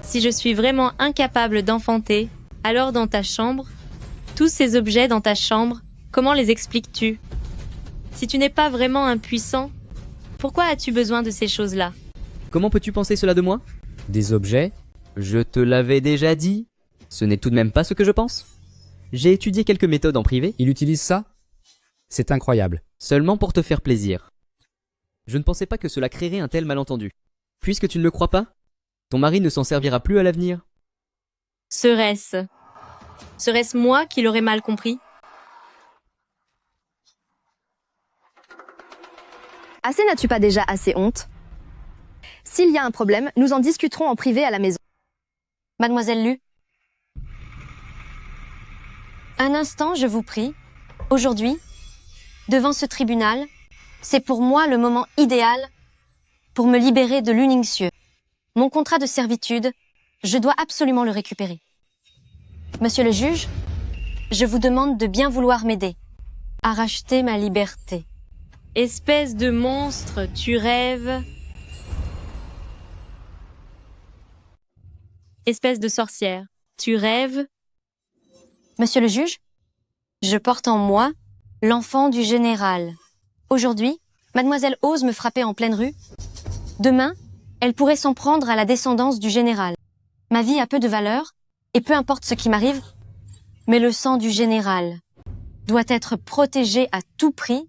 Si je suis vraiment incapable d'enfanter, alors dans ta chambre, tous ces objets dans ta chambre, comment les expliques-tu? Si tu n'es pas vraiment impuissant, pourquoi as-tu besoin de ces choses-là? Comment peux-tu penser cela de moi? Des objets? Je te l'avais déjà dit. Ce n'est tout de même pas ce que je pense. J'ai étudié quelques méthodes en privé. Il utilise ça? C'est incroyable. Seulement pour te faire plaisir. Je ne pensais pas que cela créerait un tel malentendu. Puisque tu ne le crois pas, ton mari ne s'en servira plus à l'avenir. Serait-ce moi qui l'aurais mal compris? Assez n'as-tu pas déjà assez honte? S'il y a un problème, nous en discuterons en privé à la maison. Mademoiselle Lu, un instant, je vous prie. Aujourd'hui, devant ce tribunal, c'est pour moi le moment idéal pour me libérer de Luningsue. Mon contrat de servitude, je dois absolument le récupérer. Monsieur le juge, je vous demande de bien vouloir m'aider à racheter ma liberté. Espèce de monstre, tu rêves? Espèce de sorcière, tu rêves? Monsieur le juge, je porte en moi l'enfant du général. Aujourd'hui, mademoiselle ose me frapper en pleine rue. Demain, elle pourrait s'en prendre à la descendance du général. Ma vie a peu de valeur, et peu importe ce qui m'arrive, mais le sang du général doit être protégé à tout prix.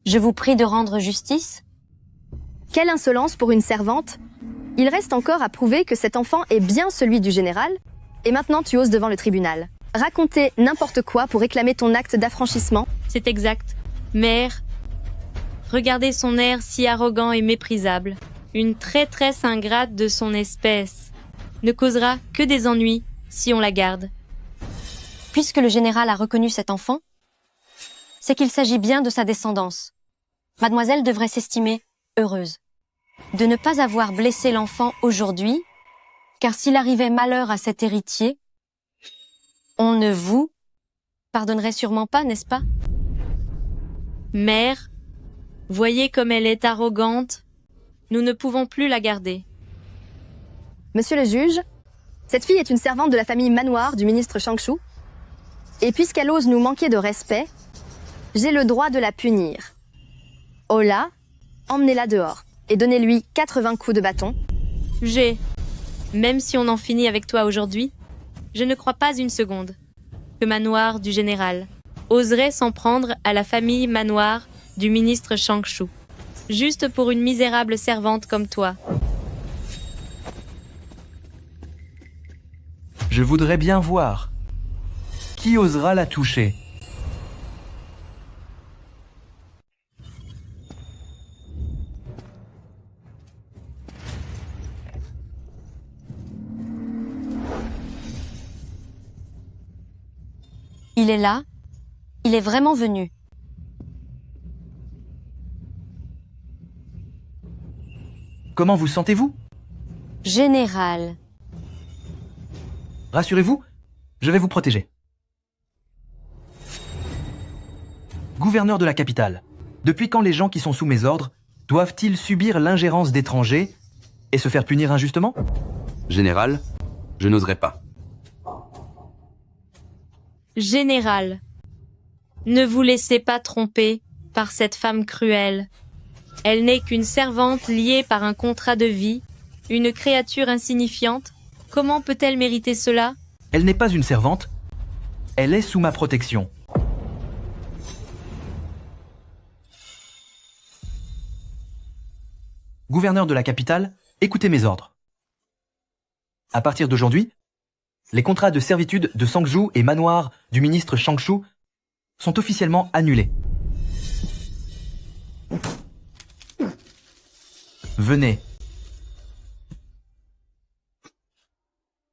Je vous prie de rendre justice. Quelle insolence pour une servante! Il reste encore à prouver que cet enfant est bien celui du général, et maintenant tu oses devant le tribunal. Raconter n'importe quoi pour réclamer ton acte d'affranchissement. C'est exact. Mère, regardez son air si arrogant et méprisable. Une traîtresse ingrate de son espèce ne causera que des ennuis si on la garde. Puisque le général a reconnu cet enfant, c'est qu'il s'agit bien de sa descendance. Mademoiselle devrait s'estimer heureuse de ne pas avoir blessé l'enfant aujourd'hui, car s'il arrivait malheur à cet héritier, on ne vous pardonnerait sûrement pas, n'est-ce pas? Mère, voyez comme elle est arrogante. Nous ne pouvons plus la garder. Monsieur le juge, cette fille est une servante de la famille Manoir du ministre Changshu. Et puisqu'elle ose nous manquer de respect, j'ai le droit de la punir. Ola, emmenez-la dehors et donnez-lui 80 coups de bâton. Même si on en finit avec toi aujourd'hui, je ne crois pas une seconde que Manoir du général oserait s'en prendre à la famille Manoir du ministre Changshu, juste pour une misérable servante comme toi. Je voudrais bien voir. Qui osera la toucher? Il est là. Il est vraiment venu. Comment vous sentez-vous? Général. Rassurez-vous, je vais vous protéger. Gouverneur de la capitale, depuis quand les gens qui sont sous mes ordres doivent-ils subir l'ingérence d'étrangers et se faire punir injustement? Général, je n'oserais pas. Général, ne vous laissez pas tromper par cette femme cruelle. Elle n'est qu'une servante liée par un contrat de vie, une créature insignifiante. Comment peut-elle mériter cela? Elle n'est pas une servante. Elle est sous ma protection. Gouverneur de la capitale, écoutez mes ordres. À partir d'aujourd'hui, les contrats de servitude de Sangju et Manoir du ministre Changshu sont officiellement annulés. Venez.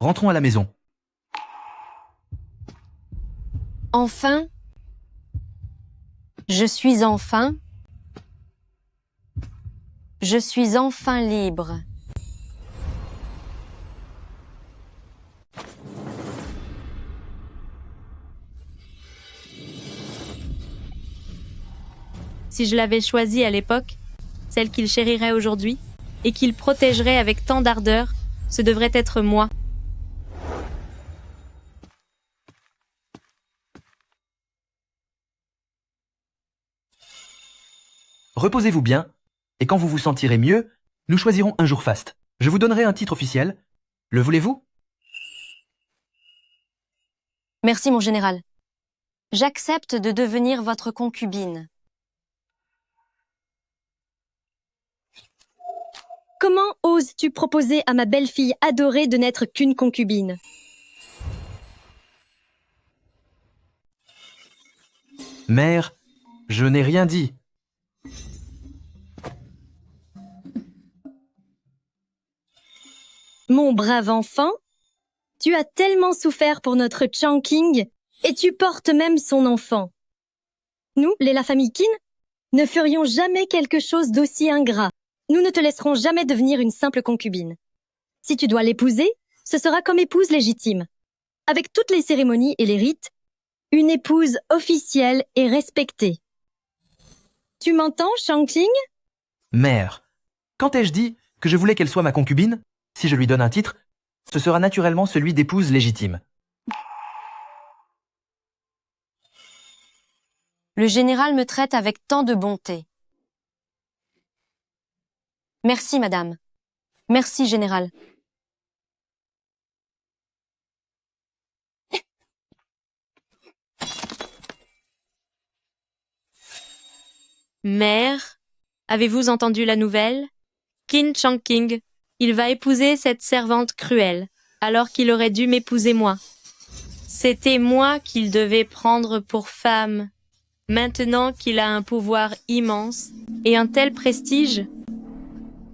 Rentrons à la maison. Enfin. Je suis enfin libre. Si je l'avais choisie à l'époque, celle qu'il chérirait aujourd'hui, et qu'il protégerait avec tant d'ardeur, ce devrait être moi. Reposez-vous bien, et quand vous vous sentirez mieux, nous choisirons un jour faste. Je vous donnerai un titre officiel. Le voulez-vous? Merci, mon général. J'accepte de devenir votre concubine. Comment oses-tu proposer à ma belle-fille adorée de n'être qu'une concubine? Mère, je n'ai rien dit. Mon brave enfant, tu as tellement souffert pour notre Chongqing et tu portes même son enfant. Nous, la famille Qin, ne ferions jamais quelque chose d'aussi ingrat. Nous ne te laisserons jamais devenir une simple concubine. Si tu dois l'épouser, ce sera comme épouse légitime. Avec toutes les cérémonies et les rites, une épouse officielle et respectée. Tu m'entends, Chongqing? Mère, quand ai-je dit que je voulais qu'elle soit ma concubine? Si je lui donne un titre, ce sera naturellement celui d'épouse légitime. Le général me traite avec tant de bonté. Merci, madame. Merci, général. Mère, avez-vous entendu la nouvelle? Qin Chongqing, il va épouser cette servante cruelle, alors qu'il aurait dû m'épouser moi. C'était moi qu'il devait prendre pour femme. Maintenant qu'il a un pouvoir immense et un tel prestige,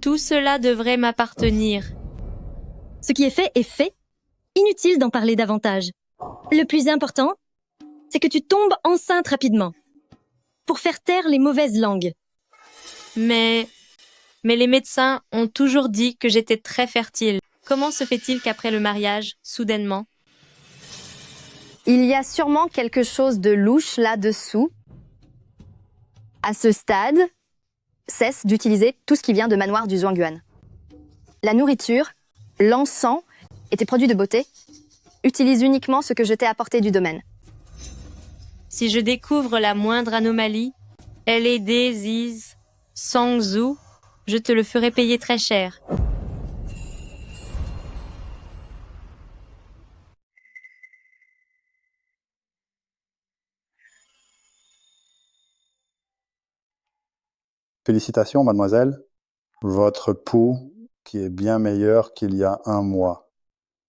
tout cela devrait m'appartenir. Ce qui est fait est fait. Inutile d'en parler davantage. Le plus important, c'est que tu tombes enceinte rapidement. Pour faire taire les mauvaises langues. Mais Mais les médecins ont toujours dit que j'étais très fertile. Comment se fait-il qu'après le mariage, soudainement, Il y a sûrement quelque chose de louche là-dessous. À ce stade, cesse d'utiliser tout ce qui vient de manoir du Zhuangyuan. La nourriture, l'encens et tes produits de beauté, utilise uniquement ce que je t'ai apporté du domaine. si je découvre la moindre anomalie, LED, Ziz, Sangzhou, je te le ferai payer très cher. Félicitations, mademoiselle. Votre pouls, qui est bien meilleur qu'il y a un mois.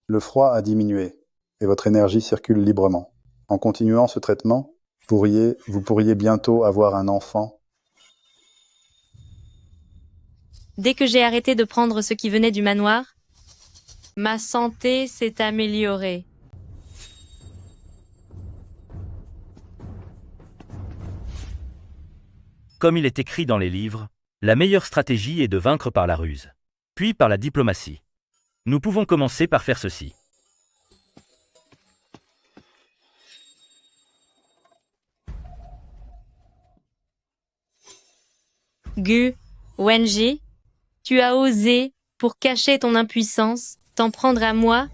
Le froid a diminué et votre énergie circule librement. En continuant ce traitement, vous pourriez bientôt avoir un enfant. Dès que j'ai arrêté de prendre ce qui venait du manoir, ma santé s'est améliorée. Comme il est écrit dans les livres, la meilleure stratégie est de vaincre par la ruse, puis par la diplomatie. Nous pouvons commencer par faire ceci. Gu, Wenji, tu as osé, pour cacher ton impuissance, t'en prendre à moi,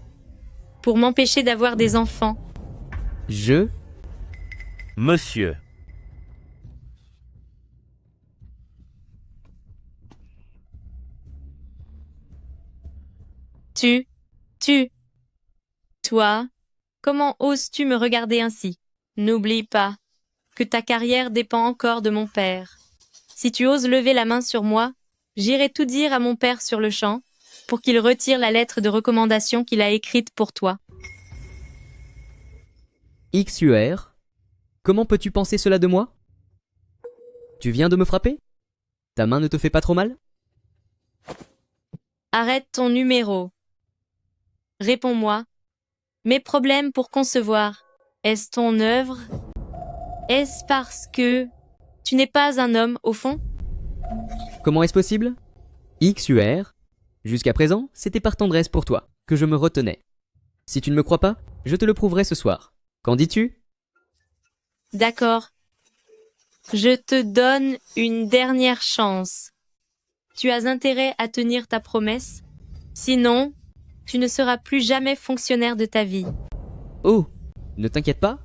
pour m'empêcher d'avoir des enfants. Monsieur. Toi, comment oses-tu me regarder ainsi? N'oublie pas que ta carrière dépend encore de mon père. Si tu oses lever la main sur moi, j'irai tout dire à mon père sur le champ, pour qu'il retire la lettre de recommandation qu'il a écrite pour toi. XUR, comment peux-tu penser cela de moi? Tu viens de me frapper? Ta main ne te fait pas trop mal? Arrête ton numéro. Réponds-moi. Mes problèmes pour concevoir, est-ce ton œuvre? Est-ce parce que tu n'es pas un homme au fond? Comment est-ce possible? XUR, jusqu'à présent, c'était par tendresse pour toi que je me retenais. Si tu ne me crois pas, je te le prouverai ce soir. Qu'en dis-tu? D'accord. Je te donne une dernière chance. Tu as intérêt à tenir ta promesse, sinon, tu ne seras plus jamais fonctionnaire de ta vie. Oh, ne t'inquiète pas.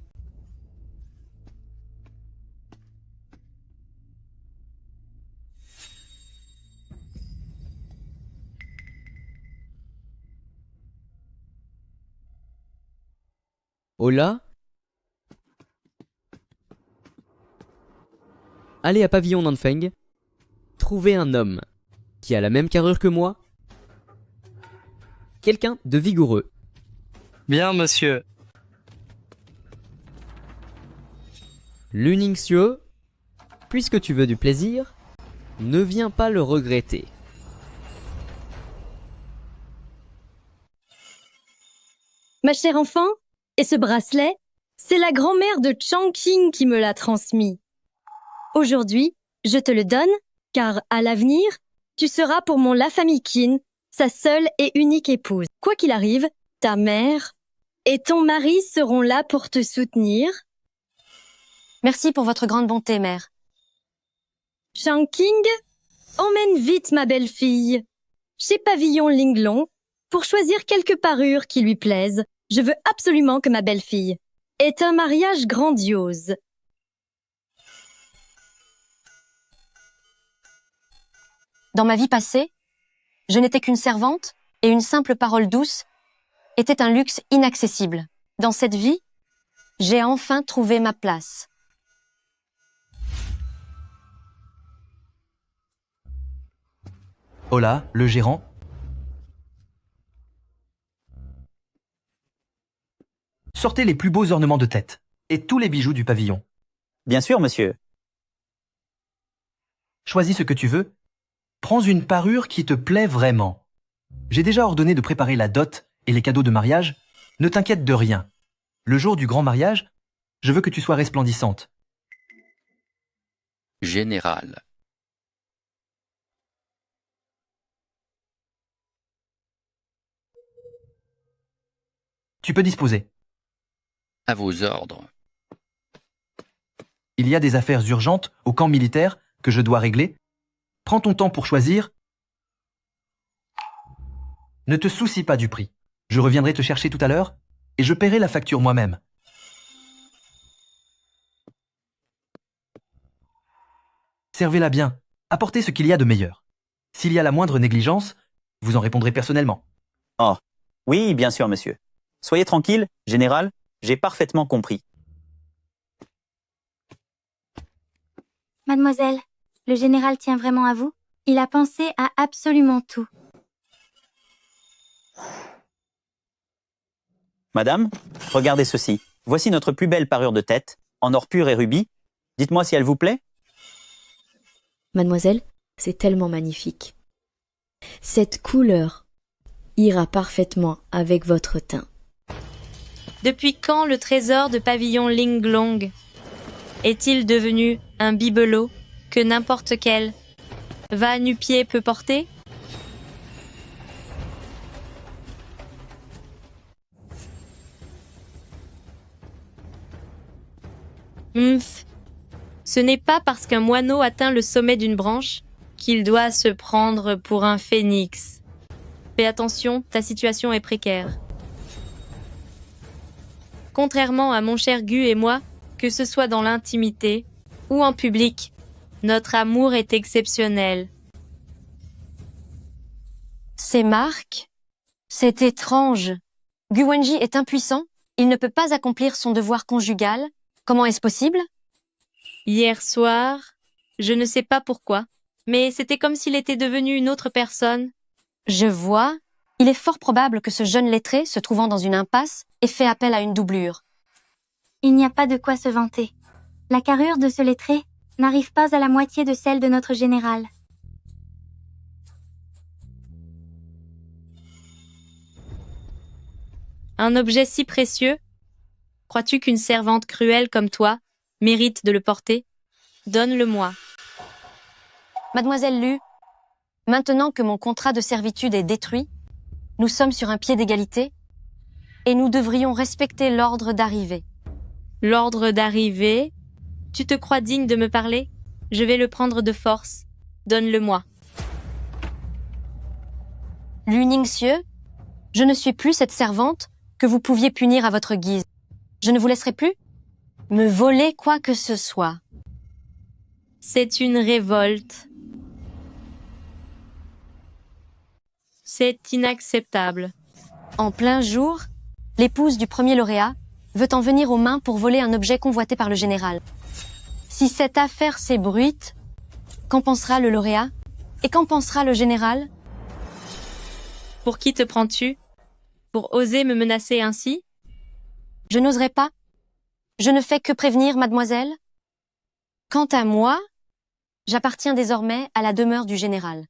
Hola? Allez à Pavillon Nanfeng, trouver un homme qui a la même carrure que moi, quelqu'un de vigoureux. Bien, monsieur. Luningsio, puisque tu veux du plaisir, ne viens pas le regretter. Ma chère enfant, et ce bracelet, c'est la grand-mère de Changqing qui me l'a transmis. Aujourd'hui, je te le donne, car à l'avenir, tu seras pour mon La Famille Qin, sa seule et unique épouse. Quoi qu'il arrive, ta mère et ton mari seront là pour te soutenir. Merci pour votre grande bonté, mère. Changqing, emmène vite ma belle-fille chez Pavillon Linglong pour choisir quelques parures qui lui plaisent. Je veux absolument que ma belle-fille ait un mariage grandiose. Dans ma vie passée, je n'étais qu'une servante et une simple parole douce était un luxe inaccessible. Dans cette vie, j'ai enfin trouvé ma place. Hola, le gérant. Sortez les plus beaux ornements de tête et tous les bijoux du pavillon. Bien sûr, monsieur. Choisis ce que tu veux. Prends une parure qui te plaît vraiment. J'ai déjà ordonné de préparer la dot et les cadeaux de mariage. Ne t'inquiète de rien. Le jour du grand mariage, je veux que tu sois resplendissante. Général. Tu peux disposer. À vos ordres. Il y a des affaires urgentes au camp militaire que je dois régler. Prends ton temps pour choisir. Ne te soucie pas du prix. Je reviendrai te chercher tout à l'heure et je paierai la facture moi-même. Servez-la bien. Apportez ce qu'il y a de meilleur. S'il y a la moindre négligence, vous en répondrez personnellement. Oh, oui, bien sûr, monsieur. Soyez tranquille, général, j'ai parfaitement compris. Mademoiselle, le général tient vraiment à vous? Il a pensé à absolument tout. Madame, regardez ceci. Voici notre plus belle parure de tête, en or pur et rubis. Dites-moi si elle vous plaît? Mademoiselle, c'est tellement magnifique. Cette couleur ira parfaitement avec votre teint. Depuis quand le trésor de pavillon Linglong est-il devenu un bibelot que n'importe quel va-nu-pied peut porter? Ce n'est pas parce qu'un moineau atteint le sommet d'une branche qu'il doit se prendre pour un phénix. Fais attention, ta situation est précaire. Contrairement à mon cher Gu et moi, que ce soit dans l'intimité ou en public, notre amour est exceptionnel. C'est Marc? C'est étrange. Gu Wenji est impuissant, il ne peut pas accomplir son devoir conjugal. Comment est-ce possible? Hier soir, je ne sais pas pourquoi, mais c'était comme s'il était devenu une autre personne. Je vois. Il est fort probable que ce jeune lettré, se trouvant dans une impasse, ait fait appel à une doublure. Il n'y a pas de quoi se vanter. La carrure de ce lettré n'arrive pas à la moitié de celle de notre général. Un objet si précieux? Crois-tu qu'une servante cruelle comme toi mérite de le porter? Donne-le-moi. Mademoiselle Lu, maintenant que mon contrat de servitude est détruit, nous sommes sur un pied d'égalité et nous devrions respecter l'ordre d'arrivée. L'ordre d'arrivée? Tu te crois digne de me parler? Je vais le prendre de force. Donne-le-moi. Lu Ningxieu, je ne suis plus cette servante que vous pouviez punir à votre guise. Je ne vous laisserai plus me voler quoi que ce soit. C'est une révolte. C'est inacceptable. En plein jour, l'épouse du premier lauréat veut en venir aux mains pour voler un objet convoité par le général. Si cette affaire s'ébruite, qu'en pensera le lauréat? Et qu'en pensera le général? Pour qui te prends-tu? Pour oser me menacer ainsi? Je n'oserais pas. Je ne fais que prévenir, mademoiselle. Quant à moi, j'appartiens désormais à la demeure du général.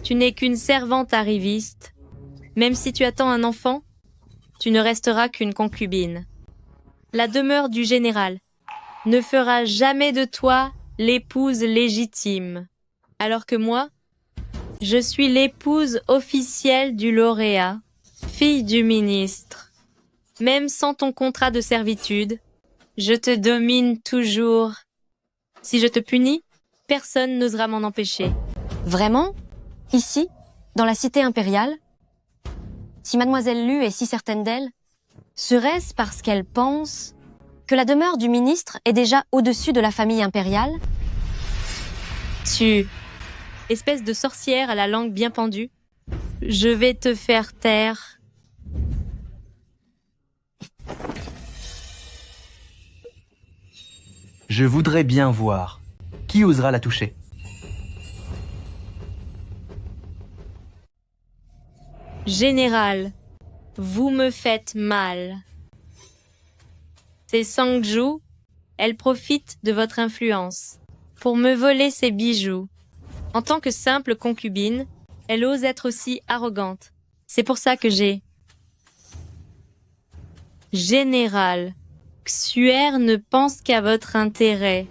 Tu n'es qu'une servante arriviste. Même si tu attends un enfant, tu ne resteras qu'une concubine. La demeure du général ne fera jamais de toi l'épouse légitime, alors que moi, je suis l'épouse officielle du lauréat, fille du ministre. Même sans ton contrat de servitude, je te domine toujours. Si je te punis, personne n'osera m'en empêcher. Vraiment? Ici, dans la cité impériale? Si mademoiselle Lu est si certaine d'elle, serait-ce parce qu'elle pense que la demeure du ministre est déjà au-dessus de la famille impériale? Tu, espèce de sorcière à la langue bien pendue, je vais te faire taire. Je voudrais bien voir. Qui osera la toucher? Général, vous me faites mal. C'est Sangju, elle profite de votre influence pour me voler ses bijoux. En tant que simple concubine, elle ose être aussi arrogante. C'est pour ça que j'ai... Général, Xuer ne pense qu'à votre intérêt.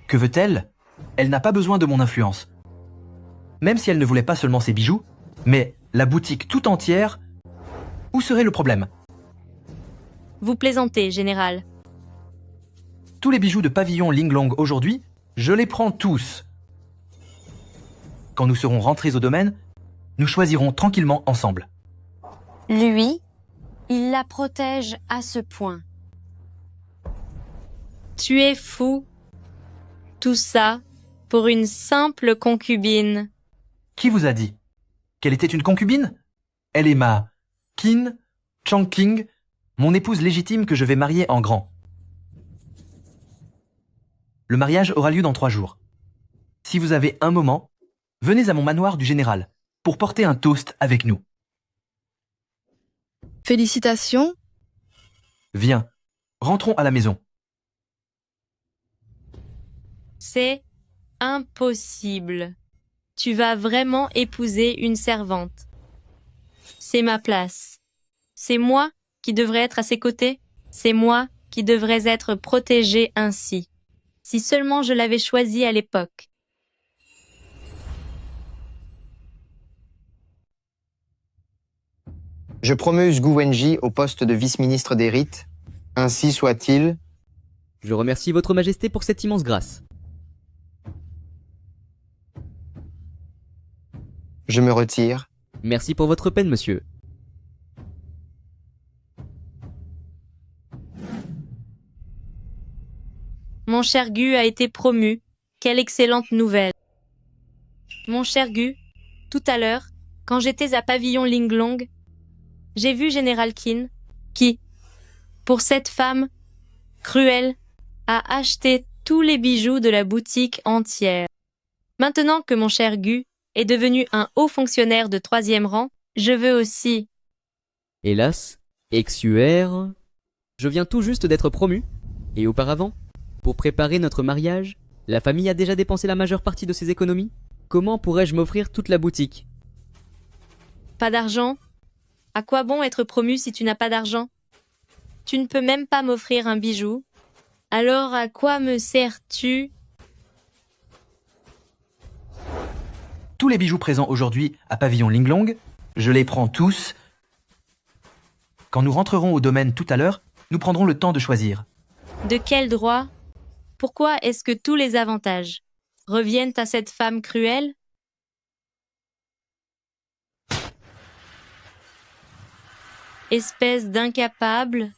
Que veut-elle? Elle n'a pas besoin de mon influence. Même si elle ne voulait pas seulement ses bijoux, mais la boutique tout entière, où serait le problème? Vous plaisantez, général. Tous les bijoux de pavillon Linglong aujourd'hui, je les prends tous. Quand nous serons rentrés au domaine, nous choisirons tranquillement ensemble. Lui, il la protège à ce point. Tu es fou. Tout ça pour une simple concubine. Qui vous a dit qu'elle était une concubine? Elle est ma Qin Chongqing, mon épouse légitime que je vais marier en grand. Le mariage aura lieu dans 3 jours. Si vous avez un moment, venez à mon manoir du général pour porter un toast avec nous. Félicitations. Viens, rentrons à la maison. C'est impossible. Tu vas vraiment épouser une servante. C'est ma place. C'est moi qui devrais être à ses côtés. C'est moi qui devrais être protégée ainsi. Si seulement je l'avais choisi à l'époque. Je promeux Gu Wenji au poste de vice-ministre des rites. Ainsi soit-il. Je remercie votre majesté pour cette immense grâce. Je me retire. Merci pour votre peine, monsieur. Mon cher Gu a été promu. Quelle excellente nouvelle. Mon cher Gu, tout à l'heure, quand j'étais à Pavillon Linglong, j'ai vu Général Qin, qui, pour cette femme cruelle, a acheté tous les bijoux de la boutique entière. Maintenant que mon cher Gu est devenu un haut fonctionnaire de 3e rang, je veux aussi. Hélas, ex-UR, je viens tout juste d'être promu, et auparavant, pour préparer notre mariage, la famille a déjà dépensé la majeure partie de ses économies. Comment pourrais-je m'offrir toute la boutique? Pas d'argent? À quoi bon être promu si tu n'as pas d'argent? Tu ne peux même pas m'offrir un bijou. Alors à quoi me sers-tu? Tous les bijoux présents aujourd'hui à Pavillon Linglong, je les prends tous. Quand nous rentrerons au domaine tout à l'heure, nous prendrons le temps de choisir. De quel droit? Pourquoi est-ce que tous les avantages reviennent à cette femme cruelle? Espèce d'incapable.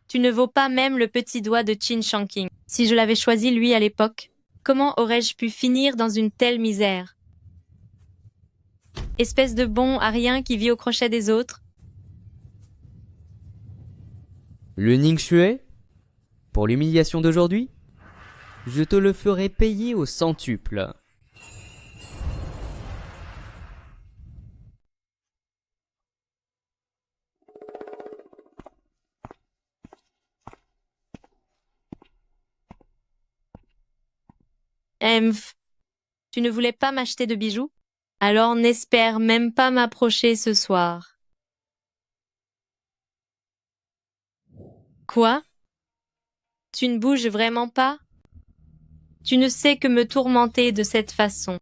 Tu ne vaux pas même le petit doigt de Qin Chongqing. Si je l'avais choisi lui à l'époque, comment aurais-je pu finir dans une telle misère? Espèce de bon à rien qui vit au crochet des autres. Le Ningxue? Pour l'humiliation d'aujourd'hui? Je te le ferai payer au centuple. Tu ne voulais pas m'acheter de bijoux? Alors n'espère même pas m'approcher ce soir. Quoi? Tu ne bouges vraiment pas? Tu ne sais que me tourmenter de cette façon.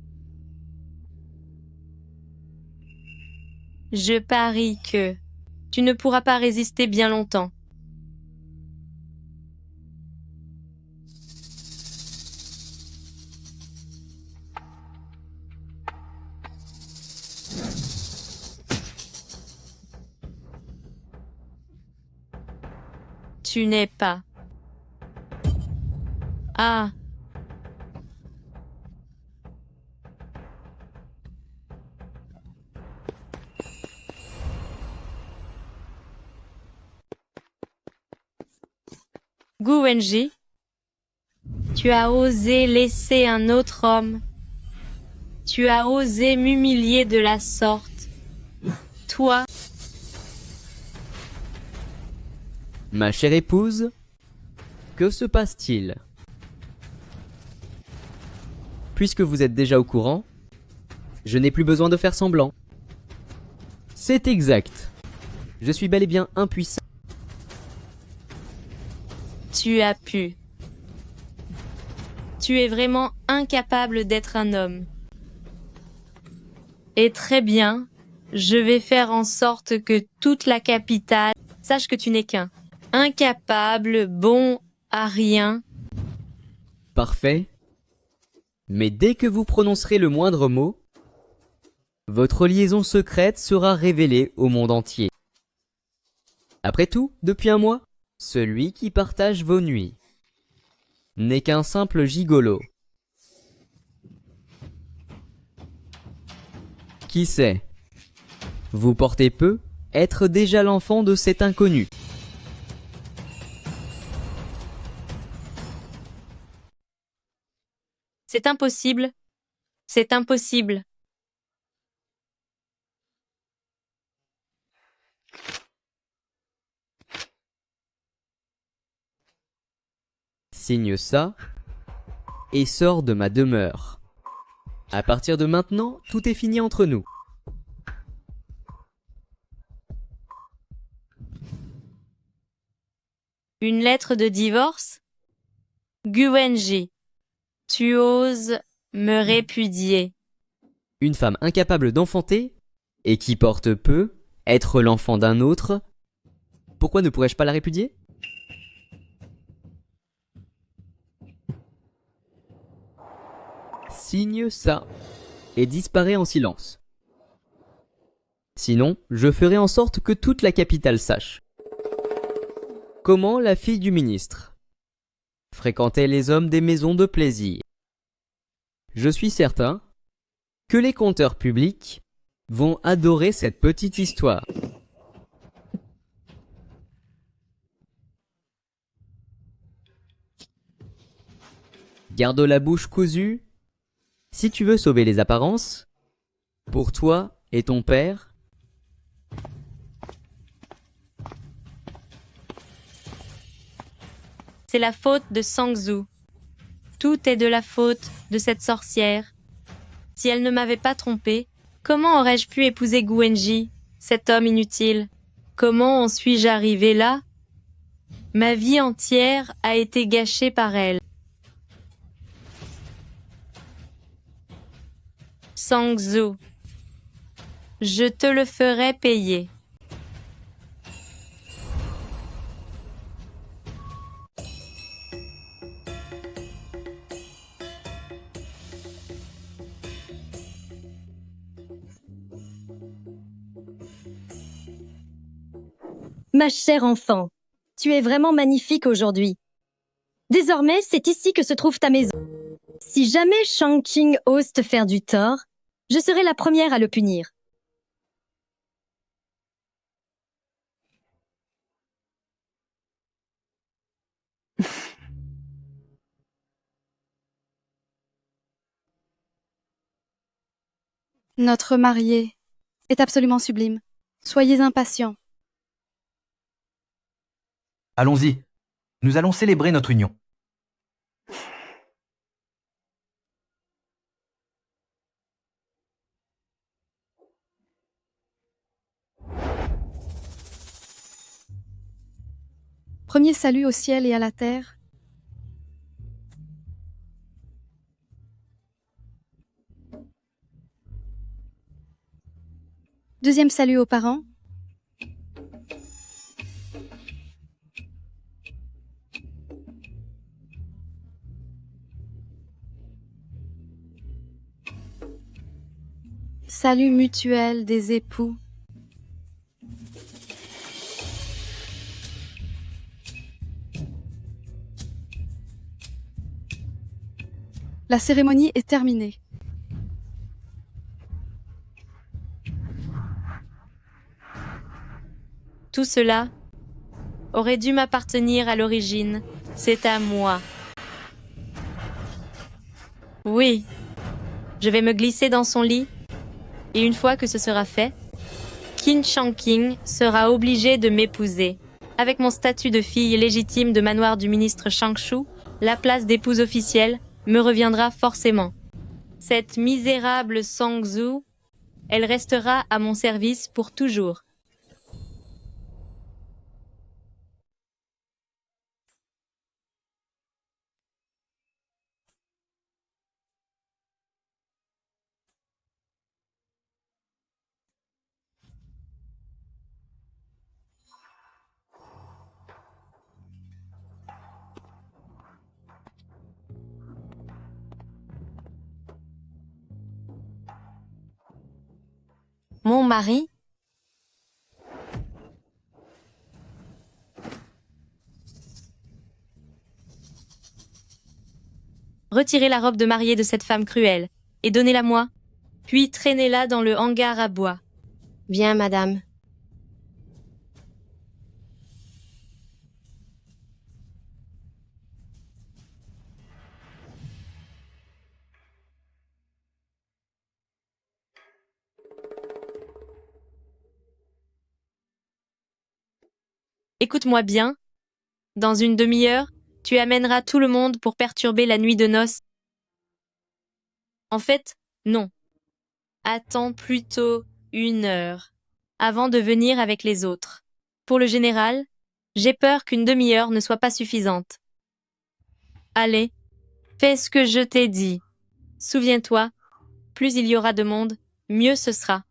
Je parie que tu ne pourras pas résister bien longtemps. Tu n'es pas. Ah. Gu Wenji, tu as osé laisser un autre homme. Tu as osé m'humilier de la sorte. Toi. Ma chère épouse, que se passe-t-il? Puisque vous êtes déjà au courant, je n'ai plus besoin de faire semblant. C'est exact. Je suis bel et bien impuissant. Tu as pu. Tu es vraiment incapable d'être un homme. Et très bien, Je vais faire en sorte que toute la capitale sache que tu n'es qu'un incapable, bon à rien. Parfait. Mais dès que vous prononcerez le moindre mot, votre liaison secrète sera révélée au monde entier. Après tout, depuis un mois, celui qui partage vos nuits n'est qu'un simple gigolo. Qui sait? Vous portez peu être déjà l'enfant de cet inconnu. C'est impossible. C'est impossible. Signe ça et sors de ma demeure. À partir de maintenant, tout est fini entre nous. Une lettre de divorce? Guwenji, tu oses me répudier. Une femme incapable d'enfanter et qui porte peu être l'enfant d'un autre. Pourquoi ne pourrais-je pas la répudier? Signe ça et disparaît en silence. Sinon, je ferai en sorte que toute la capitale sache. Comment la fille du ministre fréquentait les hommes des maisons de plaisir. Je suis certain que les conteurs publics vont adorer cette petite histoire. Garde la bouche cousue si tu veux sauver les apparences, pour toi et ton père. C'est la faute de Sangzu. Tout est de la faute de cette sorcière. Si elle ne m'avait pas trompé, comment aurais-je pu épouser Guwenji, cet homme inutile? Comment en suis-je arrivé là? Ma vie entière a été gâchée par elle. Sangzu, je te le ferai payer. Ma chère enfant, tu es vraiment magnifique aujourd'hui. Désormais, c'est ici que se trouve ta maison. Si jamais Shang-Qing ose te faire du tort, je serai la première à le punir. Notre mariée est absolument sublime. Soyez impatients. Allons-y. Nous allons célébrer notre union. Premier salut au ciel et à la terre. Deuxième salut aux parents. Salut mutuel des époux. La cérémonie est terminée. Tout cela aurait dû m'appartenir à l'origine. C'est à moi. Oui, je vais me glisser dans son lit, et une fois que ce sera fait, Qin Shangqing sera obligé de m'épouser. Avec mon statut de fille légitime de manoir du ministre Changshu, la place d'épouse officielle me reviendra forcément. Cette misérable Sangzu, elle restera à mon service pour toujours. Mon mari? Retirez la robe de mariée de cette femme cruelle, et donnez-la-moi, puis traînez-la dans le hangar à bois. Bien, madame. Écoute-moi bien. Dans une demi-heure, tu amèneras tout le monde pour perturber la nuit de noces. En fait, non. Attends plutôt 1 heure avant de venir avec les autres. Pour le général, j'ai peur qu'une demi-heure ne soit pas suffisante. Allez, fais ce que je t'ai dit. Souviens-toi, plus il y aura de monde, mieux ce sera.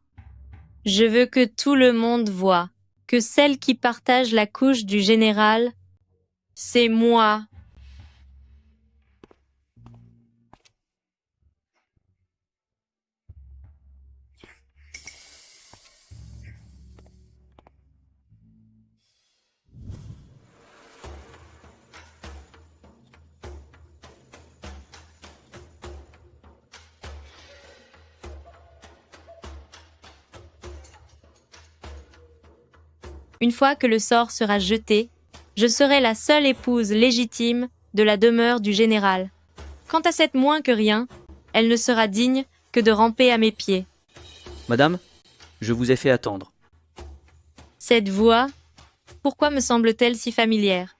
Je veux que tout le monde voie que celle qui partage la couche du général, c'est moi. Une fois que le sort sera jeté, je serai la seule épouse légitime de la demeure du général. Quant à cette moins que rien, elle ne sera digne que de ramper à mes pieds. Madame, je vous ai fait attendre. Cette voix, pourquoi me semble-t-elle si familière?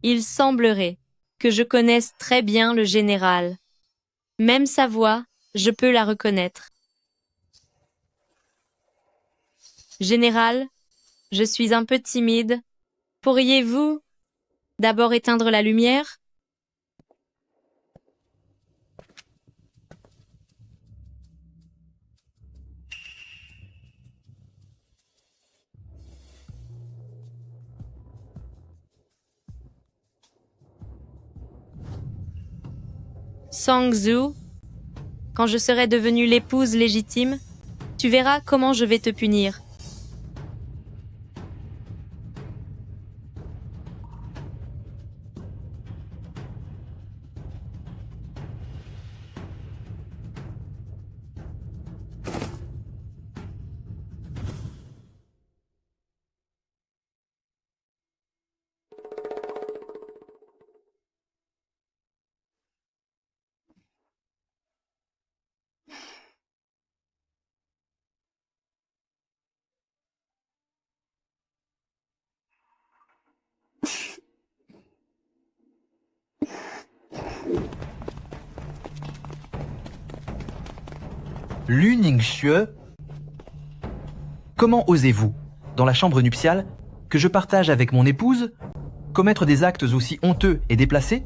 Il semblerait que je connaisse très bien le général. Même sa voix, je peux la reconnaître. Général, je suis un peu timide. Pourriez-vous d'abord éteindre la lumière? Sang-Zhu, quand je serai devenue l'épouse légitime, tu verras comment je vais te punir. Lu Ningxue, comment osez-vous, dans la chambre nuptiale, que je partage avec mon épouse, commettre des actes aussi honteux et déplacés?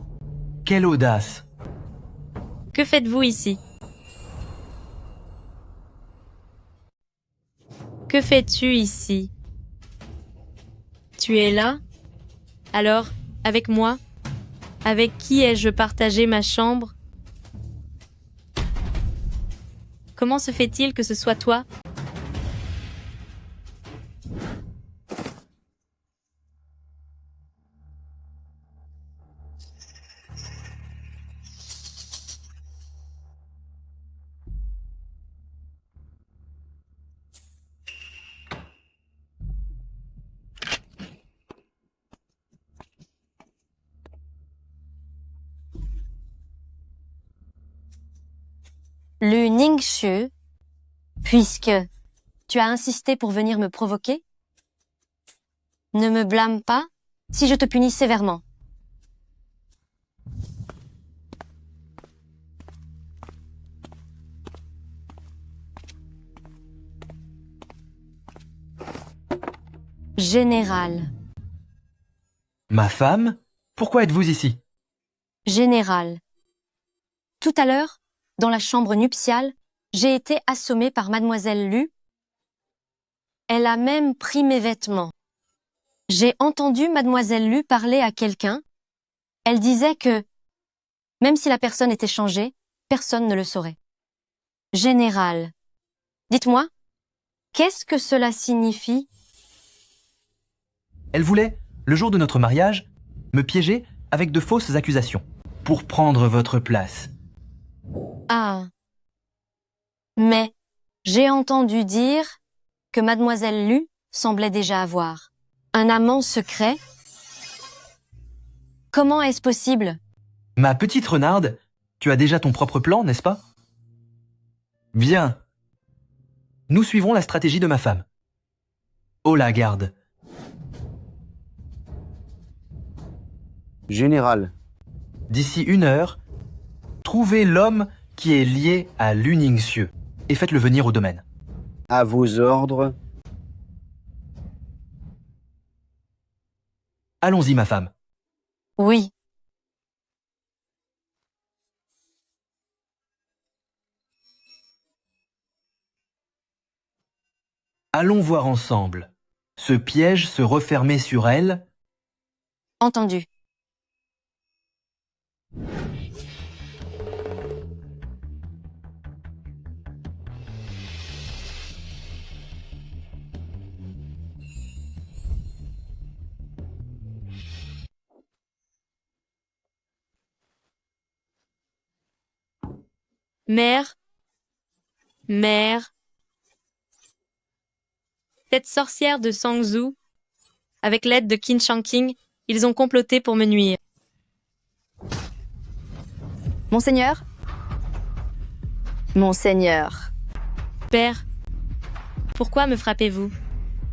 Quelle audace! Que faites-vous ici? Que fais-tu ici? Tu es là? Alors, avec moi? Avec qui ai-je partagé ma chambre? Comment se fait-il que ce soit toi? Lu Ningxue, puisque tu as insisté pour venir me provoquer, ne me blâme pas si je te punis sévèrement. Général. Ma femme? Pourquoi êtes-vous ici? Général. Tout à l'heure, dans la chambre nuptiale, j'ai été assommée par mademoiselle Lu. Elle a même pris mes vêtements. J'ai entendu mademoiselle Lu parler à quelqu'un. Elle disait que Même si la personne était changée, personne ne le saurait. Général, dites-moi, qu'est-ce que cela signifie? Elle voulait, le jour de notre mariage, me piéger avec de fausses accusations, pour prendre votre place. Ah. Mais j'ai entendu dire que mademoiselle Lu semblait déjà avoir un amant secret. Comment est-ce possible? Ma petite renarde, tu as déjà ton propre plan, n'est-ce pas? Bien. Nous suivrons la stratégie de ma femme. Oh la garde. Général. D'ici 1 heure, trouvez l'homme qui est lié à Luningsieux et faites-le venir au domaine. À vos ordres. Allons-y, ma femme. Oui. Allons voir ensemble. Ce piège se refermait sur elle. Entendu. Mère, cette sorcière de Sangzhou, avec l'aide de Qin Shanqing, ils ont comploté pour me nuire. Monseigneur? Monseigneur. Père, pourquoi me frappez-vous?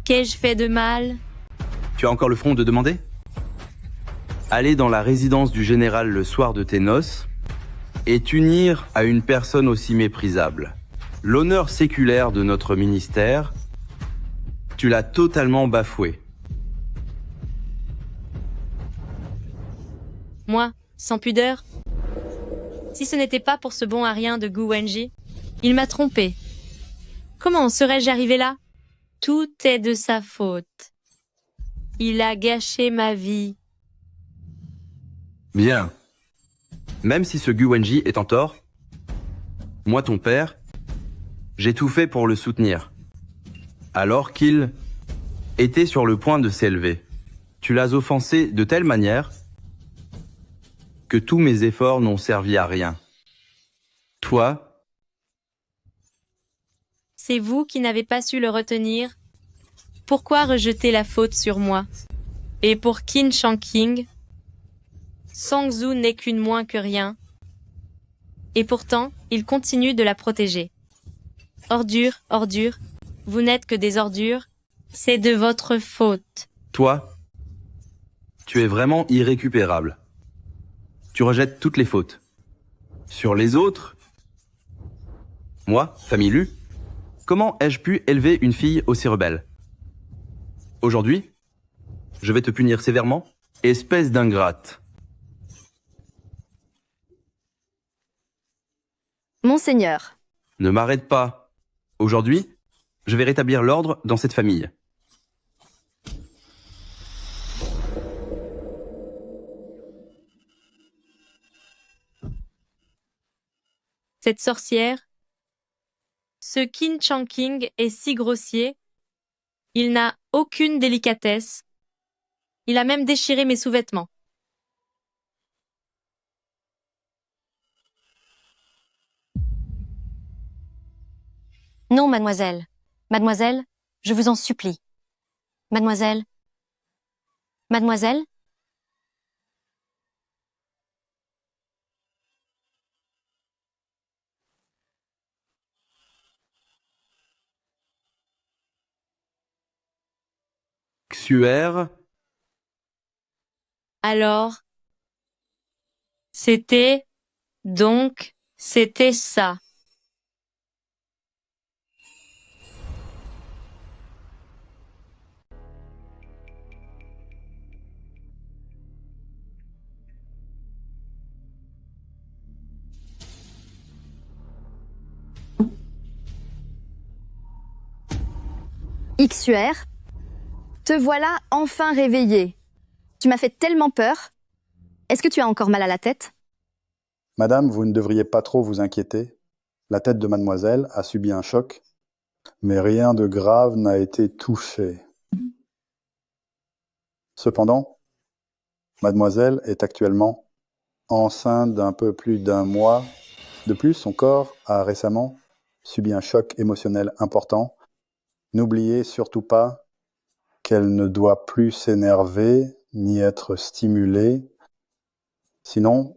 Qu'ai-je fait de mal? Tu as encore le front de demander? Aller dans la résidence du général le soir de tes noces et t'unir à une personne aussi méprisable. L'honneur séculaire de notre ministère, tu l'as totalement bafoué. Moi, sans pudeur? Si ce n'était pas pour ce bon à rien de Gu Wenji, il m'a trompé. Comment en serais-je arrivé là? Tout est de sa faute. Il a gâché ma vie. Bien. Même si ce Gu Wenji est en tort, moi ton père, j'ai tout fait pour le soutenir. Alors qu'il était sur le point de s'élever. Tu l'as offensé de telle manière que tous mes efforts n'ont servi à rien. Toi, C'est vous qui n'avez pas su le retenir. Pourquoi rejeter la faute sur moi? Et pour Qin Shanqing, Sangzhou n'est qu'une moins que rien. Et pourtant, il continue de la protéger. Ordure, ordure, vous n'êtes que des ordures. C'est de votre faute. toi, tu es vraiment irrécupérable. Tu rejettes toutes les fautes. Sur les autres, moi, famille Lu, comment ai-je pu élever une fille aussi rebelle? Aujourd'hui, je vais te punir sévèrement, espèce d'ingrate. Monseigneur. Ne m'arrête pas. Aujourd'hui, je vais rétablir l'ordre dans cette famille. Cette sorcière, ce Qin Shanqing est si grossier, il n'a aucune délicatesse. Il a même déchiré mes sous-vêtements. Non, mademoiselle. Mademoiselle, je vous en supplie. Mademoiselle. Mademoiselle? Xuer, Alors, c'était ça. Ixuer, te voilà enfin réveillé. Tu m'as fait tellement peur. Est-ce que tu as encore mal à la tête? Madame, vous ne devriez pas trop vous inquiéter. La tête de mademoiselle a subi un choc, mais rien de grave n'a été touché. Cependant, mademoiselle est actuellement enceinte d'un peu plus d'un mois. De plus, son corps a récemment subi un choc émotionnel important. N'oubliez surtout pas qu'elle ne doit plus s'énerver ni être stimulée, sinon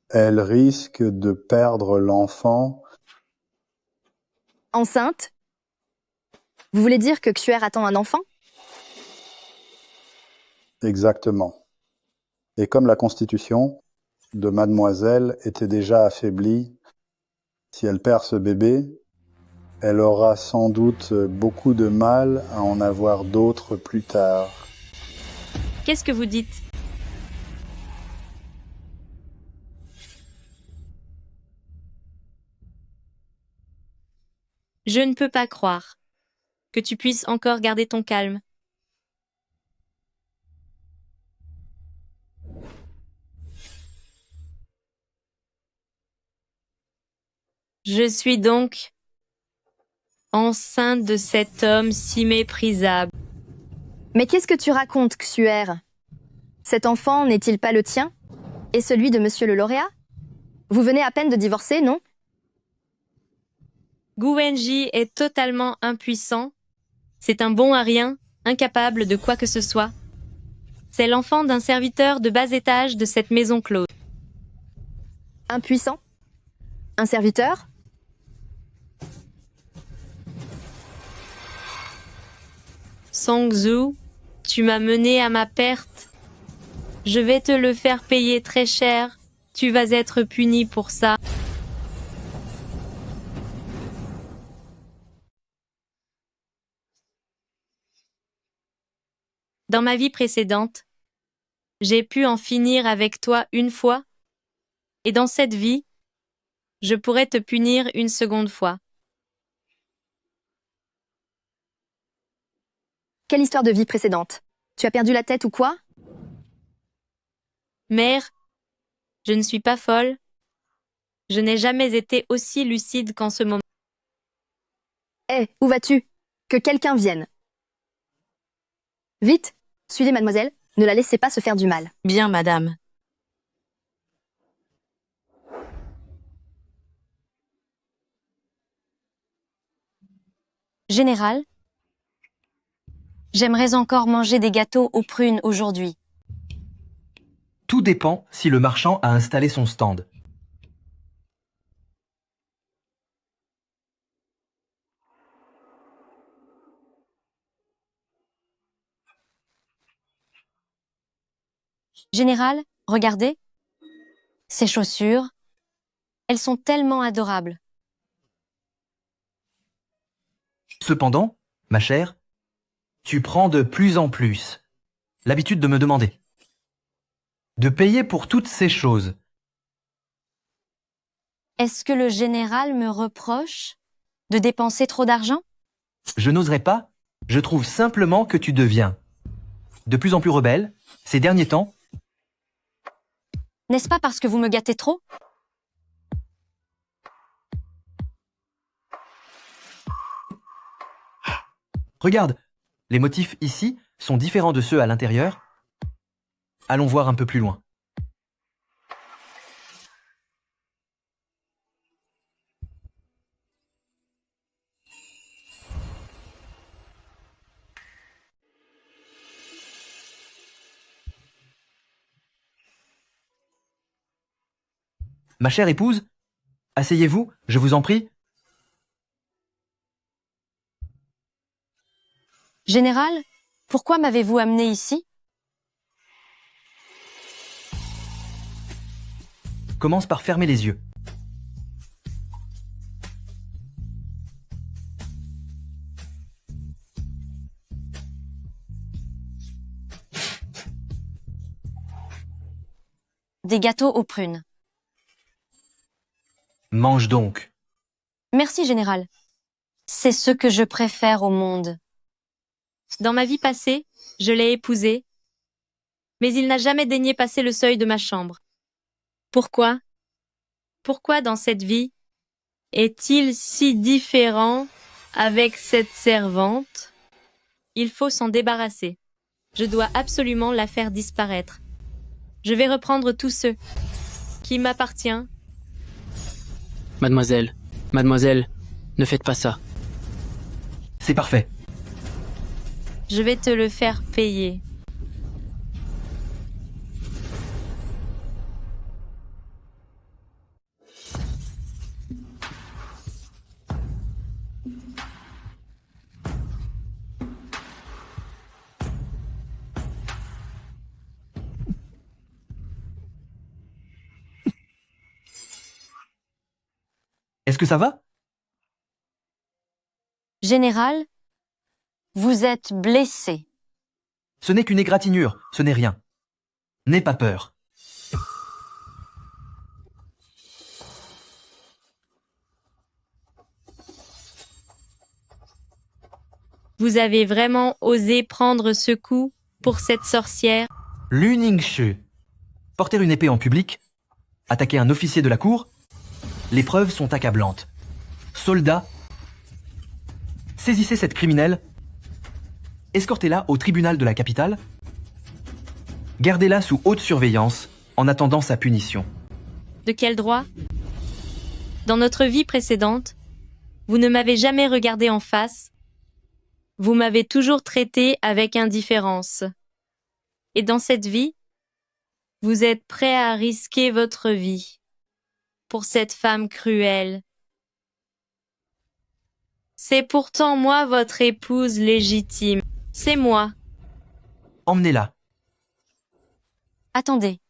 elle risque de perdre l'enfant. Enceinte? Vous voulez dire que Xuer attend un enfant? Exactement. Et comme la constitution de mademoiselle était déjà affaiblie, si elle perd ce bébé, elle aura sans doute beaucoup de mal à en avoir d'autres plus tard. Qu'est-ce que vous dites? Je ne peux pas croire que tu puisses encore garder ton calme. Je suis donc enceinte de cet homme si méprisable. Mais qu'est-ce que tu racontes, Xuer? Cet enfant n'est-il pas le tien? Et celui de monsieur le lauréat? Vous venez à peine de divorcer, non? Gu Wenji est totalement impuissant. C'est un bon à rien, incapable de quoi que ce soit. C'est l'enfant d'un serviteur de bas étage de cette maison close. Impuissant? Un serviteur? Song-Zhu, tu m'as mené à ma perte. Je vais te le faire payer très cher. Tu vas être puni pour ça. Dans ma vie précédente, j'ai pu en finir avec toi une fois, et dans cette vie, je pourrais te punir une seconde fois. Quelle histoire de vie précédente? Tu as perdu la tête ou quoi? Mère, je ne suis pas folle. Je n'ai jamais été aussi lucide qu'en ce moment. Hé, où vas-tu? Que quelqu'un vienne. Vite, suivez mademoiselle, ne la laissez pas se faire du mal. Bien, madame. Général, j'aimerais encore manger des gâteaux aux prunes aujourd'hui. Tout dépend si le marchand a installé son stand. Général, regardez. Ces chaussures, elles sont tellement adorables. Cependant, ma chère, tu prends de plus en plus l'habitude de me demander, de payer pour toutes ces choses. Est-ce que le général me reproche de dépenser trop d'argent? Je n'oserais pas, je trouve simplement que tu deviens de plus en plus rebelle ces derniers temps. N'est-ce pas parce que vous me gâtez trop? Regarde, les motifs ici sont différents de ceux à l'intérieur. Allons voir un peu plus loin. Ma chère épouse, asseyez-vous, je vous en prie. Général, pourquoi m'avez-vous amené ici? Commence par fermer les yeux. Des gâteaux aux prunes. Mange donc. Merci, Général. C'est ce que je préfère au monde. Dans ma vie passée, je l'ai épousé, mais il n'a jamais daigné passer le seuil de ma chambre. Pourquoi? Pourquoi dans cette vie est-il si différent avec cette servante? Il faut s'en débarrasser. Je dois absolument la faire disparaître. Je vais reprendre tout ce qui m'appartient. Mademoiselle, mademoiselle, ne faites pas ça. C'est parfait. Je vais te le faire payer. Est-ce que ça va? Général, vous êtes blessé. Ce n'est qu'une égratignure, ce n'est rien. N'aie pas peur. Vous avez vraiment osé prendre ce coup pour cette sorcière? Lu Ningshu. Porter une épée en public, attaquer un officier de la cour, les preuves sont accablantes. Soldats, saisissez cette criminelle, escortez-la au tribunal de la capitale, gardez-la sous haute surveillance en attendant sa punition. De quel droit? Dans notre vie précédente, vous ne m'avez jamais regardé en face. Vous m'avez toujours traité avec indifférence. Et dans cette vie, vous êtes prêt à risquer votre vie pour cette femme cruelle. C'est pourtant moi votre épouse légitime. C'est moi. Emmenez-la. Attendez.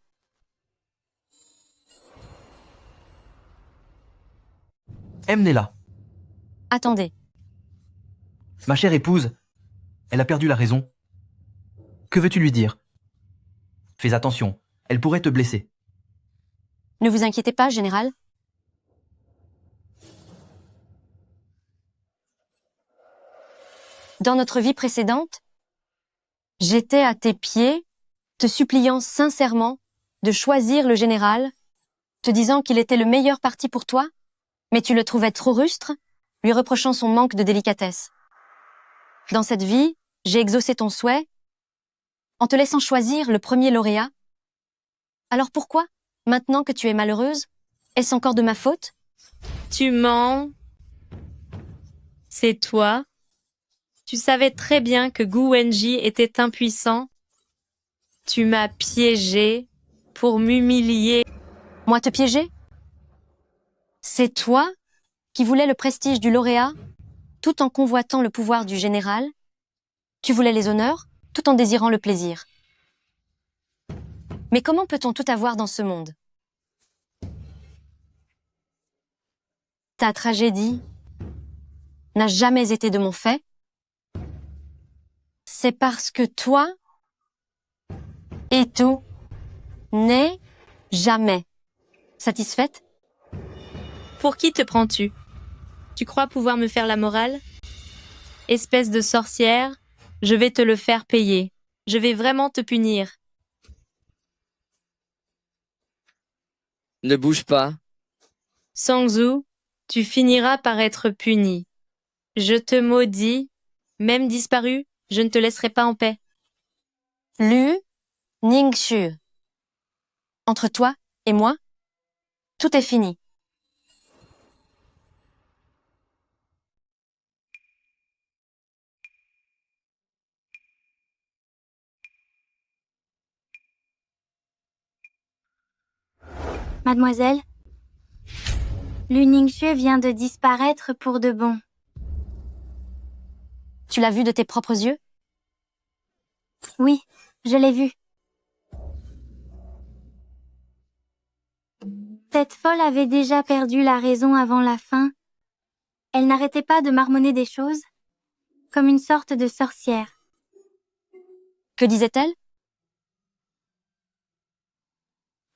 Emmenez-la. Attendez. Ma chère épouse, elle a perdu la raison. Que veux-tu lui dire? Fais attention, elle pourrait te blesser. Ne vous inquiétez pas, général. Dans notre vie précédente, j'étais à tes pieds, te suppliant sincèrement de choisir le général, te disant qu'il était le meilleur parti pour toi, mais tu le trouvais trop rustre, lui reprochant son manque de délicatesse. Dans cette vie, j'ai exaucé ton souhait en te laissant choisir le premier lauréat. Alors pourquoi, maintenant que tu es malheureuse, est-ce encore de ma faute? Tu mens. C'est toi. Tu savais très bien que Gu Wenji était impuissant. Tu m'as piégé pour m'humilier. Moi te piéger? C'est toi qui voulais le prestige du lauréat tout en convoitant le pouvoir du général? Tu voulais les honneurs tout en désirant le plaisir. Mais comment peut-on tout avoir dans ce monde? Ta tragédie n'a jamais été de mon fait. C'est parce que toi et tout n'est jamais. Satisfaite? Pour qui te prends-tu? Tu crois pouvoir me faire la morale? Espèce de sorcière, je vais te le faire payer. Je vais vraiment te punir. Ne bouge pas. Sangzu, tu finiras par être puni. Je te maudis, même disparu, je ne te laisserai pas en paix. Lu Ningshu. Entre toi et moi, tout est fini. Mademoiselle, Lu Ningshu vient de disparaître pour de bon. Tu l'as vu de tes propres yeux? Oui, je l'ai vu. Cette folle avait déjà perdu la raison avant la fin. Elle n'arrêtait pas de marmonner des choses, comme une sorte de sorcière. Que disait-elle?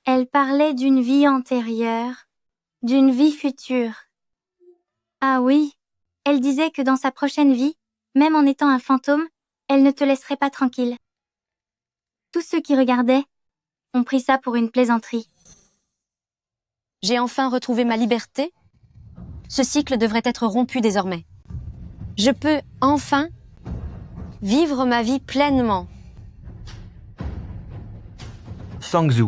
Elle parlait d'une vie antérieure, d'une vie future. Ah oui, elle disait que dans sa prochaine vie, même en étant un fantôme, elle ne te laisserait pas tranquille. Tous ceux qui regardaient ont pris ça pour une plaisanterie. J'ai enfin retrouvé ma liberté. Ce cycle devrait être rompu désormais. Je peux enfin vivre ma vie pleinement. Sangzu.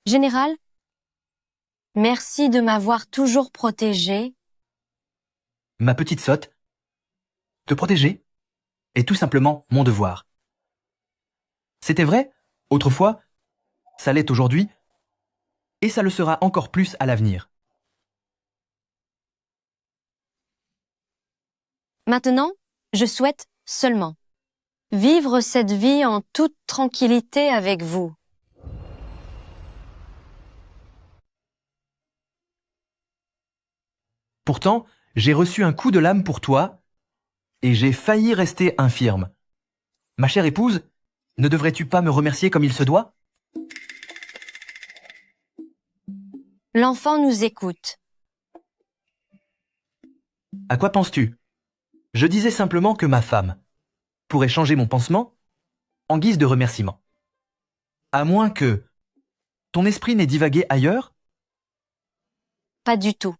Général, merci de m'avoir toujours protégé. Ma petite sotte, te protéger est tout simplement mon devoir. C'était vrai, autrefois, ça l'est aujourd'hui, et ça le sera encore plus à l'avenir. Maintenant, je souhaite seulement vivre cette vie en toute tranquillité avec vous. Pourtant, j'ai reçu un coup de lame pour toi, et j'ai failli rester infirme. Ma chère épouse, ne devrais-tu pas me remercier comme il se doit? L'enfant nous écoute. À quoi penses-tu? Je disais simplement que ma femme pourrait changer mon pansement en guise de remerciement. À moins que ton esprit n'ait divagué ailleurs? Pas du tout.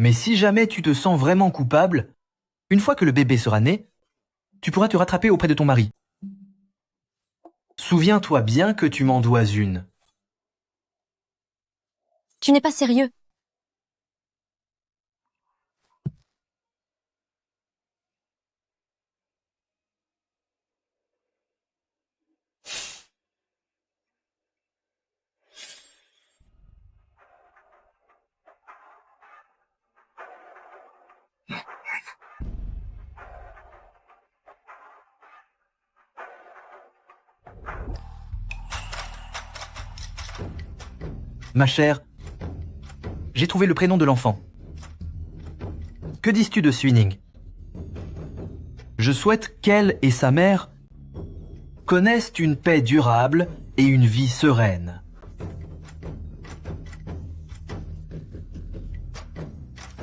Mais si jamais tu te sens vraiment coupable, une fois que le bébé sera né, tu pourras te rattraper auprès de ton mari. Souviens-toi bien que tu m'en dois une. Tu n'es pas sérieux. Ma chère, j'ai trouvé le prénom de l'enfant. Que dis-tu de Suining? Je souhaite qu'elle et sa mère connaissent une paix durable et une vie sereine.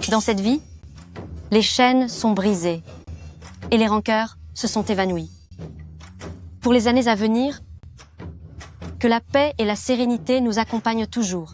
Dans cette vie, les chaînes sont brisées et les rancœurs se sont évanouies. Pour les années à venir, que la paix et la sérénité nous accompagnent toujours.